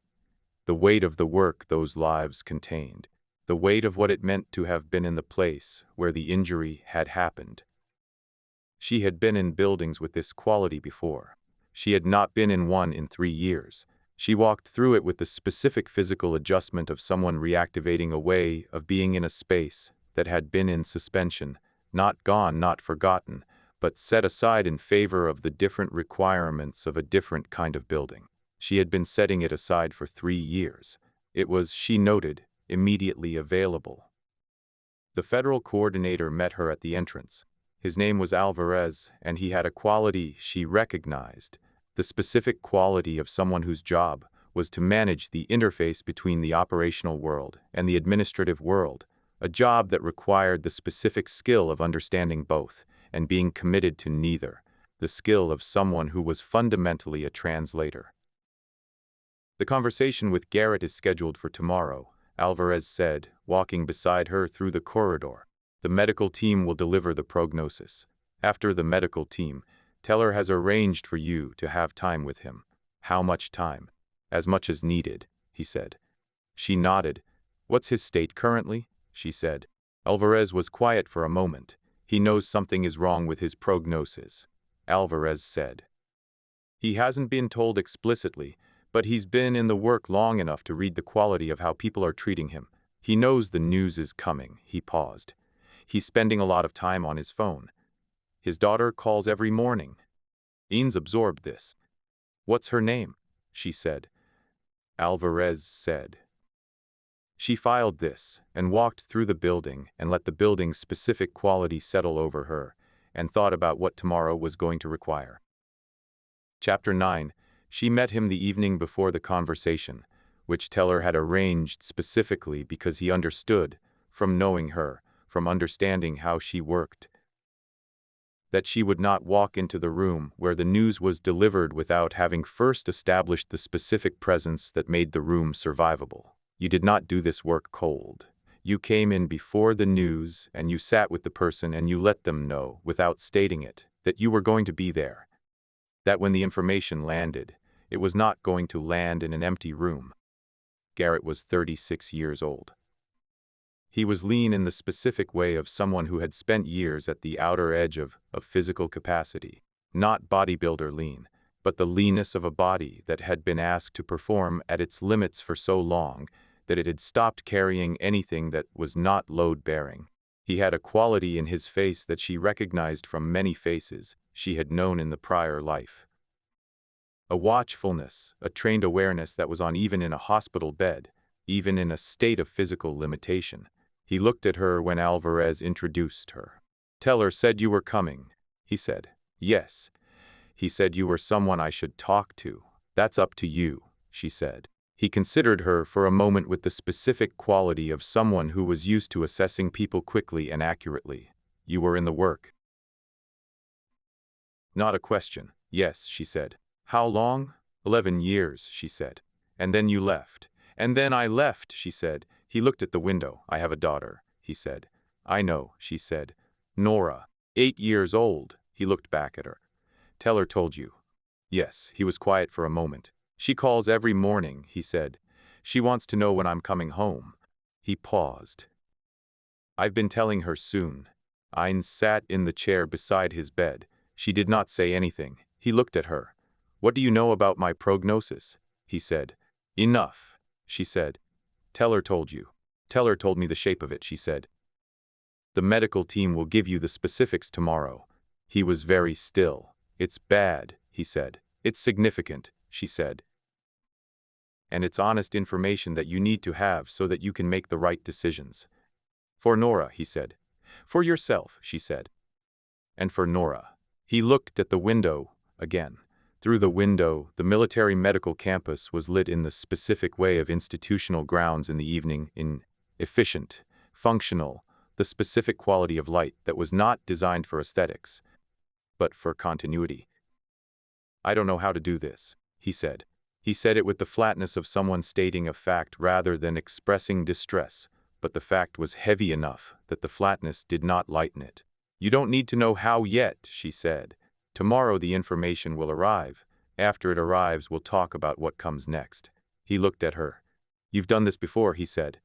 the weight of the work those lives contained, the weight of what it meant to have been in the place where the injury had happened. She had been in buildings with this quality before. She had not been in one in 3 years. She walked through it with the specific physical adjustment of someone reactivating a way of being in a space that had been in suspension, not gone, not forgotten, but set aside in favor of the different requirements of a different kind of building. She had been setting it aside for 3 years. It was, she noted, immediately available. The federal coordinator met her at the entrance. His name was Alvarez, and he had a quality she recognized, the specific quality of someone whose job was to manage the interface between the operational world and the administrative world, a job that required the specific skill of understanding both and being committed to neither, the skill of someone who was fundamentally a translator. The conversation with Garrett is scheduled for tomorrow, Alvarez said, walking beside her through the corridor. The medical team will deliver the prognosis. After the medical team, Teller has arranged for you to have time with him. How much time? As much as needed, he said. She nodded. What's his state currently? She said. Alvarez was quiet for a moment. He knows something is wrong with his prognosis, Alvarez said. He hasn't been told explicitly, but he's been in the work long enough to read the quality of how people are treating him. He knows the news is coming. He paused. He's spending a lot of time on his phone. His daughter calls every morning. Ian's absorbed this. What's her name? She said. Alvarez said. She filed this and walked through the building and let the building's specific quality settle over her and thought about what tomorrow was going to require. Chapter 9. She met him the evening before the conversation, which Teller had arranged specifically because he understood, from knowing her, from understanding how she worked, that she would not walk into the room where the news was delivered without having first established the specific presence that made the room survivable. You did not do this work cold. You came in before the news and you sat with the person and you let them know, without stating it, that you were going to be there. That when the information landed, it was not going to land in an empty room. Garrett was 36 years old. He was lean in the specific way of someone who had spent years at the outer edge of physical capacity. Not bodybuilder lean, but the leanness of a body that had been asked to perform at its limits for so long that it had stopped carrying anything that was not load-bearing. He had a quality in his face that she recognized from many faces she had known in the prior life. A watchfulness, a trained awareness that was on even in a hospital bed, even in a state of physical limitation. He looked at her when Alvarez introduced her. Teller said you were coming, he said. Yes. He said you were someone I should talk to. That's up to you, she said. He considered her for a moment with the specific quality of someone who was used to assessing people quickly and accurately. You were in the work. Not a question. Yes, she said. How long? 11 years, she said. And then you left. And then I left, she said. He looked at the window. I have a daughter, he said. I know, she said. Nora, 8 years old. He looked back at her. Teller told you. Yes, he was quiet for a moment. She calls every morning, he said. She wants to know when I'm coming home. He paused. I've been telling her soon. Ines sat in the chair beside his bed. She did not say anything. He looked at her. What do you know about my prognosis? He said. Enough, she said. Teller told you. Teller told me the shape of it, she said. The medical team will give you the specifics tomorrow. He was very still. It's bad, he said. It's significant, she said. And it's honest information that you need to have so that you can make the right decisions. For Nora, he said. For yourself, she said. And for Nora. He looked at the window again. Through the window, the military medical campus was lit in the specific way of institutional grounds in the evening, in efficient, functional, the specific quality of light that was not designed for aesthetics, but for continuity. I don't know how to do this, he said. He said it with the flatness of someone stating a fact rather than expressing distress, but the fact was heavy enough that the flatness did not lighten it. You don't need to know how yet, she said. Tomorrow the information will arrive. After it arrives, we'll talk about what comes next. He looked at her. You've done this before, he said.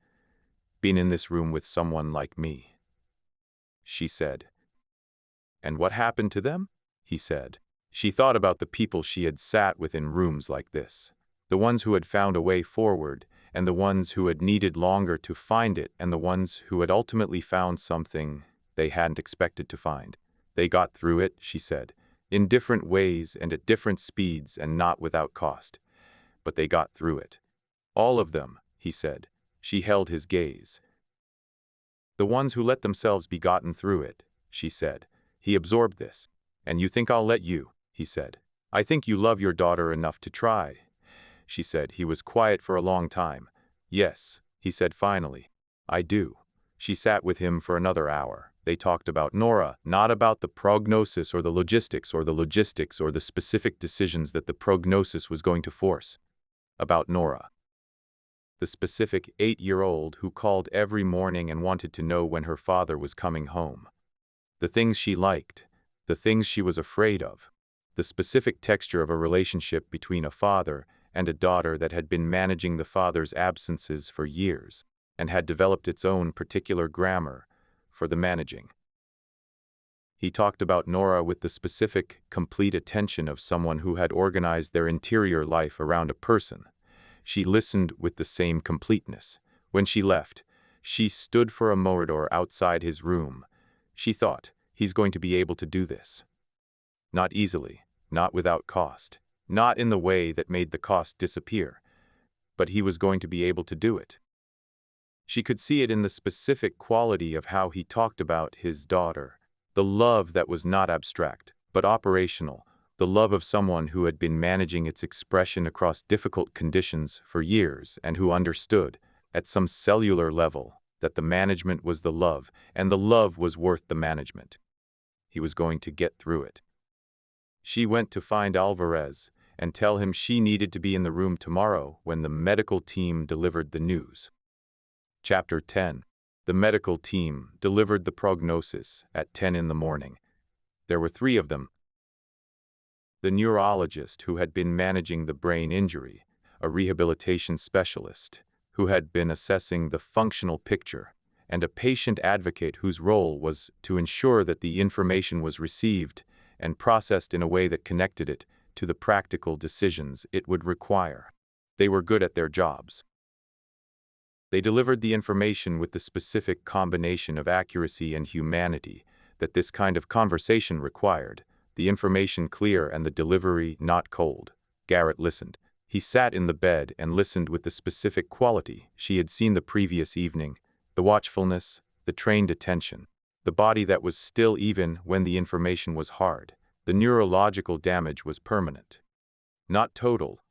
Been in this room with someone like me. She said. And what happened to them? He said. She thought about the people she had sat with in rooms like this. The ones who had found a way forward, and the ones who had needed longer to find it, and the ones who had ultimately found something they hadn't expected to find. They got through it, she said, in different ways and at different speeds and not without cost. But they got through it. All of them, he said. She held his gaze. The ones who let themselves be gotten through it, she said. He absorbed this. And you think I'll let you, he said. I think you love your daughter enough to try, she said. He was quiet for a long time. Yes, he said finally. I do. She sat with him for another hour. They talked about Nora, not about the prognosis or the logistics or the specific decisions that the prognosis was going to force. About Nora. The specific 8-year-old who called every morning and wanted to know when her father was coming home. The things she liked, the things she was afraid of, the specific texture of a relationship between a father and a daughter that had been managing the father's absences for years and had developed its own particular grammar for the managing. He talked about Nora with the specific, complete attention of someone who had organized their interior life around a person. She listened with the same completeness. When she left, she stood for a moment outside his room. She thought, he's going to be able to do this. Not easily, not without cost, not in the way that made the cost disappear, but he was going to be able to do it. She could see it in the specific quality of how he talked about his daughter, the love that was not abstract, but operational, the love of someone who had been managing its expression across difficult conditions for years and who understood, at some cellular level, that the management was the love, and the love was worth the management. He was going to get through it. She went to find Alvarez and tell him she needed to be in the room tomorrow when the medical team delivered the news. Chapter 10. The medical team delivered the prognosis at 10 in the morning. There were 3 of them. The neurologist who had been managing the brain injury, a rehabilitation specialist who had been assessing the functional picture, and a patient advocate whose role was to ensure that the information was received and processed in a way that connected it to the practical decisions it would require. They were good at their jobs. They delivered the information with the specific combination of accuracy and humanity that this kind of conversation required, the information clear and the delivery not cold. Garrett listened. He sat in the bed and listened with the specific quality she had seen the previous evening, the watchfulness, the trained attention, the body that was still even when the information was hard. The neurological damage was permanent, not total.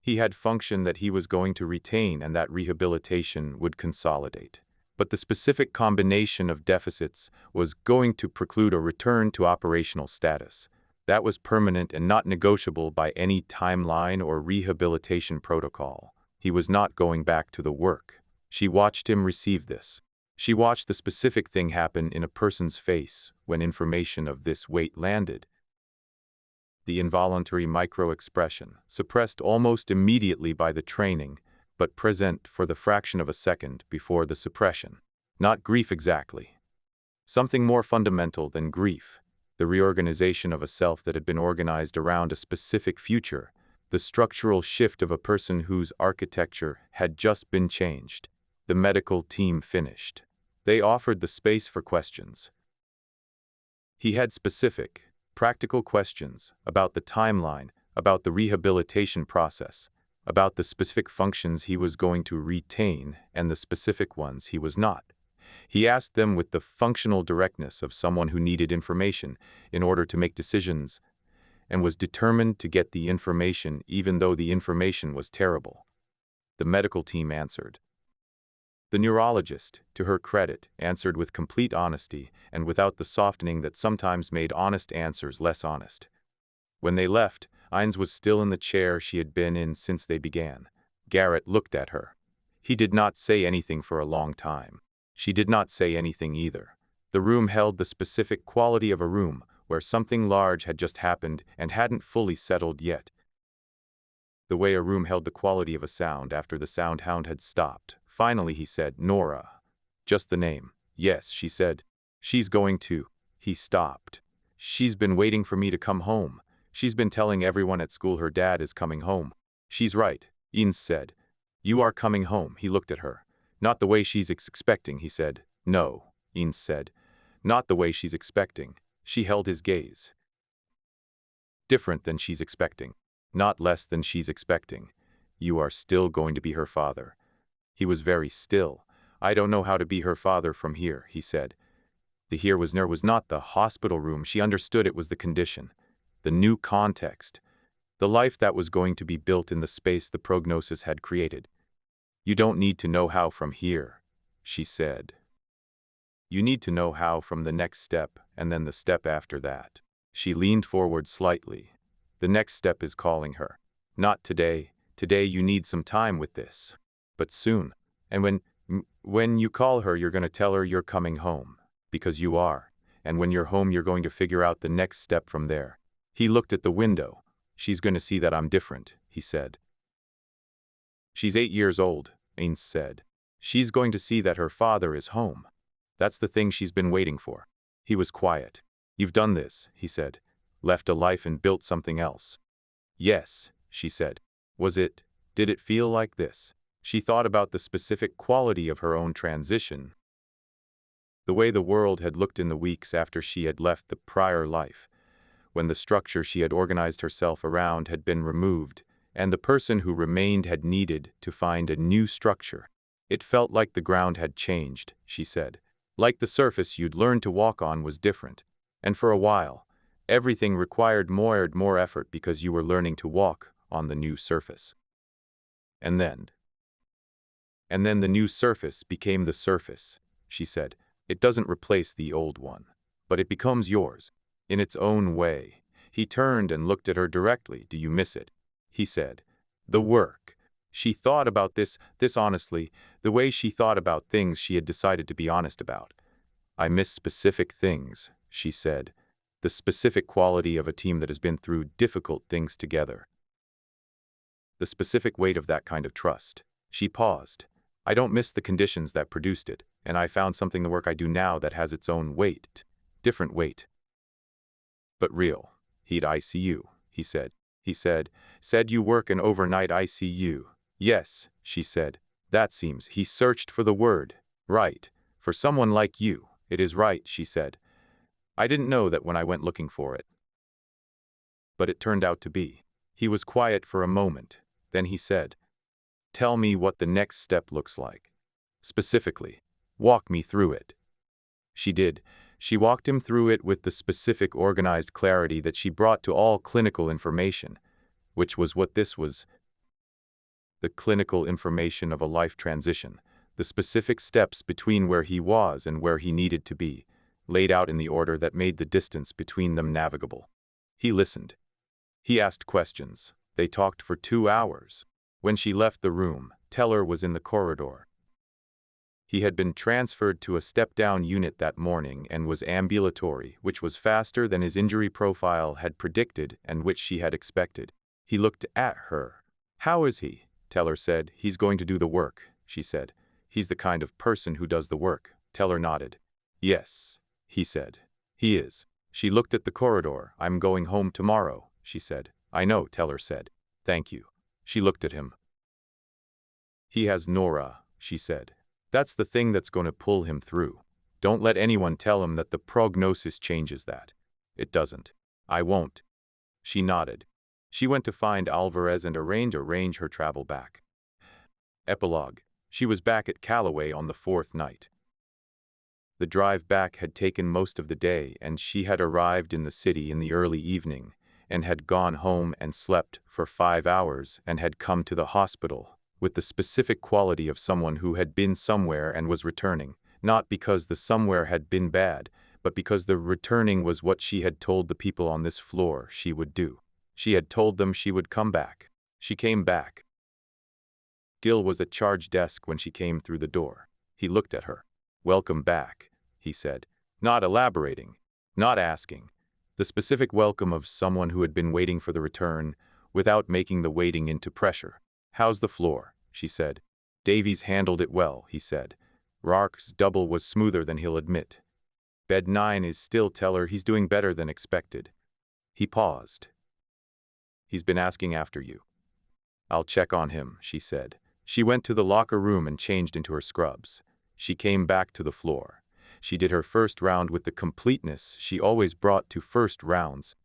He had function that he was going to retain and that rehabilitation would consolidate. But the specific combination of deficits was going to preclude a return to operational status. That was permanent and not negotiable by any timeline or rehabilitation protocol. He was not going back to the work. She watched him receive this. She watched the specific thing happen in a person's face when information of this weight landed. The involuntary micro-expression, suppressed almost immediately by the training, but present for the fraction of a second before the suppression. Not grief exactly. Something more fundamental than grief. The reorganization of a self that had been organized around a specific future. The structural shift of a person whose architecture had just been changed. The medical team finished. They offered the space for questions. He had specific, practical questions about the timeline, about the rehabilitation process, about the specific functions he was going to retain and the specific ones he was not. He asked them with the functional directness of someone who needed information in order to make decisions and was determined to get the information even though the information was terrible. The medical team answered. The neurologist, to her credit, answered with complete honesty and without the softening that sometimes made honest answers less honest. When they left, Ines was still in the chair she had been in since they began. Garrett looked at her. He did not say anything for a long time. She did not say anything either. The room held the specific quality of a room where something large had just happened and hadn't fully settled yet. The way a room held the quality of a sound after the sound hound had stopped. Finally he said, "Nora." Just the name. "Yes," she said. "She's going to." He stopped. "She's been waiting for me to come home. She's been telling everyone at school her dad is coming home." "She's right," Ines said. "You are coming home." He looked at her. "Not the way she's expecting," he said. "No," Ines said. "Not the way she's expecting." She held his gaze. "Different than she's expecting. Not less than she's expecting. You are still going to be her father." He was very still. "I don't know how to be her father from here," he said. The here was not the hospital room. She understood it was the condition, the new context, the life that was going to be built in the space the prognosis had created. "You don't need to know how from here," she said. "You need to know how from the next step and then the step after that." She leaned forward slightly. "The next step is calling her. Not today. Today you need some time with this. But soon. And when you call her, you're going to tell her you're coming home. Because you are. And when you're home, you're going to figure out the next step from there." He looked at the window. "She's going to see that I'm different," he said. "She's 8 years old," Ines said. "She's going to see that her father is home. That's the thing she's been waiting for." He was quiet. "You've done this," he said. "Left a life and built something else." "Yes," she said. Did it feel like this?" She thought about the specific quality of her own transition. The way the world had looked in the weeks after she had left the prior life, when the structure she had organized herself around had been removed, and the person who remained had needed to find a new structure. "It felt like the ground had changed," she said. "Like the surface you'd learned to walk on was different. And for a while, everything required more effort because you were learning to walk on the new surface. And then the new surface became the surface," she said. "It doesn't replace the old one, but it becomes yours, in its own way." He turned and looked at her directly. "Do you miss it?" he said. "The work." She thought about this honestly, the way she thought about things she had decided to be honest about. "I miss specific things," she said. "The specific quality of a team that has been through difficult things together. The specific weight of that kind of trust." She paused. "I don't miss the conditions that produced it, and I found something the work I do now that has its own weight. Different weight. But real. He'd ICU," he said. Said you work an overnight ICU." "Yes," she said. "That seems." He searched for the word. "Right. For someone like you, it is right," she said. "I didn't know that when I went looking for it. But it turned out to be." He was quiet for a moment. Then he said, "Tell me what the next step looks like. Specifically, walk me through it." She did. She walked him through it with the specific organized clarity that she brought to all clinical information, which was what this was. The clinical information of a life transition, the specific steps between where he was and where he needed to be, laid out in the order that made the distance between them navigable. He listened. He asked questions. They talked for 2 hours. When she left the room, Teller was in the corridor. He had been transferred to a step-down unit that morning and was ambulatory, which was faster than his injury profile had predicted and which she had expected. He looked at her. "How is he?" Teller said. He's going to do the work, she said. He's the kind of person who does the work. Teller nodded. Yes, he said. He is. She looked at the corridor. I'm going home tomorrow, she said. I know, Teller said. Thank you. She looked at him. He has Nora, she said. That's the thing that's going to pull him through. Don't let anyone tell him that the prognosis changes that. It doesn't. I won't. She nodded. She went to find Alvarez and arrange her travel back. Epilogue. She was back at Calloway on the 4th night. The drive back had taken most of the day, and she had arrived in the city in the early evening, and had gone home and slept for 5 hours, and had come to the hospital, with the specific quality of someone who had been somewhere and was returning, not because the somewhere had been bad, but because the returning was what she had told the people on this floor she would do. She had told them she would come back. She came back. Gil was at charge desk when she came through the door. He looked at her. Welcome back, he said, not elaborating, not asking. The specific welcome of someone who had been waiting for the return, without making the waiting into pressure. How's the floor? She said. Davies handled it well, he said. Rark's double was smoother than he'll admit. Bed 9 is still Teller. He's doing better than expected. He paused. He's been asking after you. I'll check on him, she said. She went to the locker room and changed into her scrubs. She came back to the floor. She did her first round with the completeness she always brought to first rounds,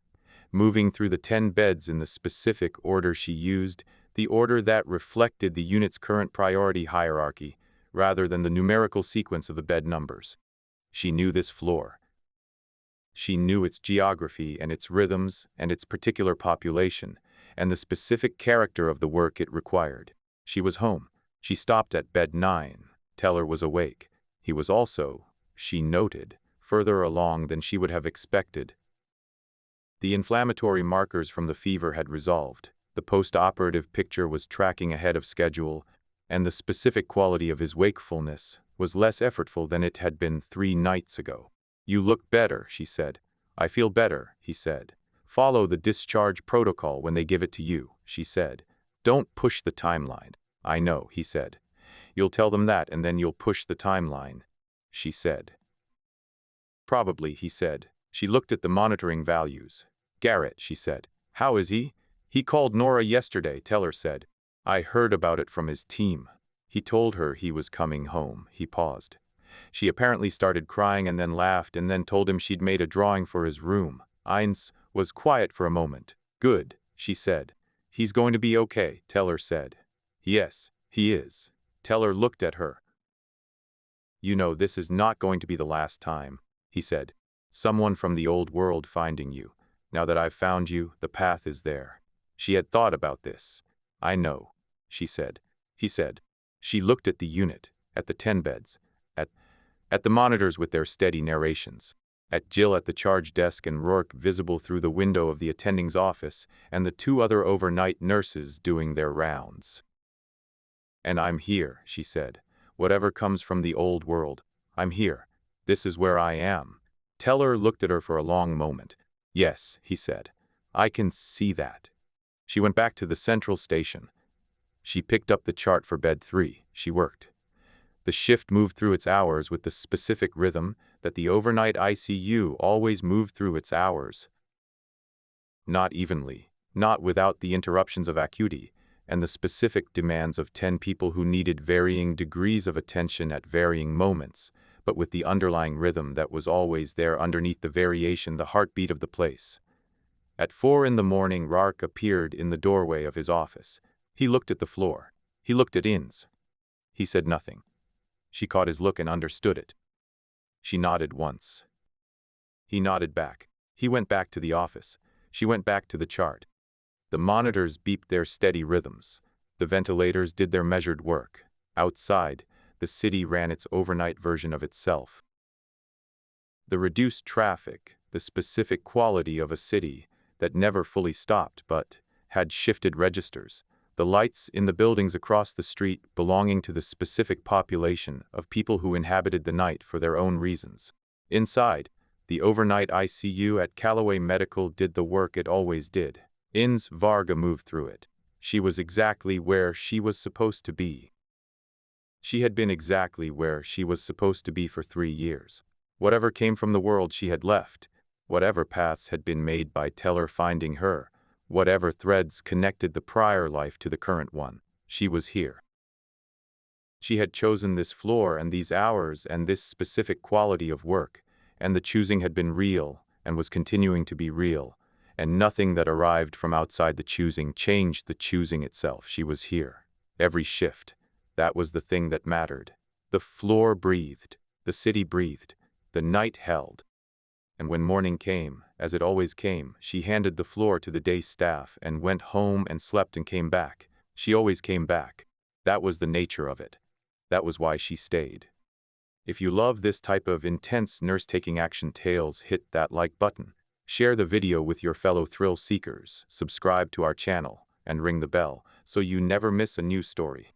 moving through the 10 beds in the specific order she used, the order that reflected the unit's current priority hierarchy, rather than the numerical sequence of the bed numbers. She knew this floor. She knew its geography and its rhythms and its particular population, and the specific character of the work it required. She was home. She stopped at bed 9. Teller was awake. He was also, she noted, further along than she would have expected. The inflammatory markers from the fever had resolved. The post-operative picture was tracking ahead of schedule, and the specific quality of his wakefulness was less effortful than it had been 3 nights ago. You look better, she said. I feel better, he said. Follow the discharge protocol when they give it to you, she said. Don't push the timeline. I know, he said. You'll tell them that and then you'll push the timeline, she said. Probably, he said. She looked at the monitoring values. Garrett, she said. How is he? He called Nora yesterday, Teller said. I heard about it from his team. He told her he was coming home. He paused. She apparently started crying and then laughed and then told him she'd made a drawing for his room. Ines was quiet for a moment. Good, she said. He's going to be okay, Teller said. Yes, he is. Teller looked at her. You know, this is not going to be the last time, he said. Someone from the old world finding you. Now that I've found you, the path is there. She had thought about this. I know, she said. He said. She looked at the unit, at the 10 beds, at the monitors with their steady narrations, at Jill at the charge desk and Rourke visible through the window of the attending's office, and the 2 other overnight nurses doing their rounds. And I'm here, she said. Whatever comes from the old world, I'm here. This is where I am. Teller looked at her for a long moment. Yes, he said. I can see that. She went back to the central station. She picked up the chart for bed 3. She worked. The shift moved through its hours with the specific rhythm that the overnight ICU always moved through its hours. Not evenly, not without the interruptions of acuity, and the specific demands of 10 people who needed varying degrees of attention at varying moments, but with the underlying rhythm that was always there underneath the variation, the heartbeat of the place. At 4 in the morning, Rark appeared in the doorway of his office. He looked at the floor. He looked at Ines. He said nothing. She caught his look and understood it. She nodded once. He nodded back. He went back to the office. She went back to the chart. The monitors beeped their steady rhythms. The ventilators did their measured work. Outside, the city ran its overnight version of itself. The reduced traffic, the specific quality of a city that never fully stopped but had shifted registers. The lights in the buildings across the street belonging to the specific population of people who inhabited the night for their own reasons. Inside, the overnight ICU at Calloway Medical did the work it always did. Ines Varga moved through it. She was exactly where she was supposed to be. She had been exactly where she was supposed to be for 3 years. Whatever came from the world she had left, whatever paths had been made by Teller finding her, whatever threads connected the prior life to the current one, she was here. She had chosen this floor and these hours and this specific quality of work, and the choosing had been real and was continuing to be real, and nothing that arrived from outside the choosing changed the choosing itself. She was here. Every shift, that was the thing that mattered. The floor breathed, the city breathed, the night held. And when morning came, as it always came, she handed the floor to the day staff and went home and slept and came back. She always came back. That was the nature of it. That was why she stayed. If you love this type of intense nurse-taking action tales, hit that like button. Share the video with your fellow thrill seekers, subscribe to our channel, and ring the bell so you never miss a new story.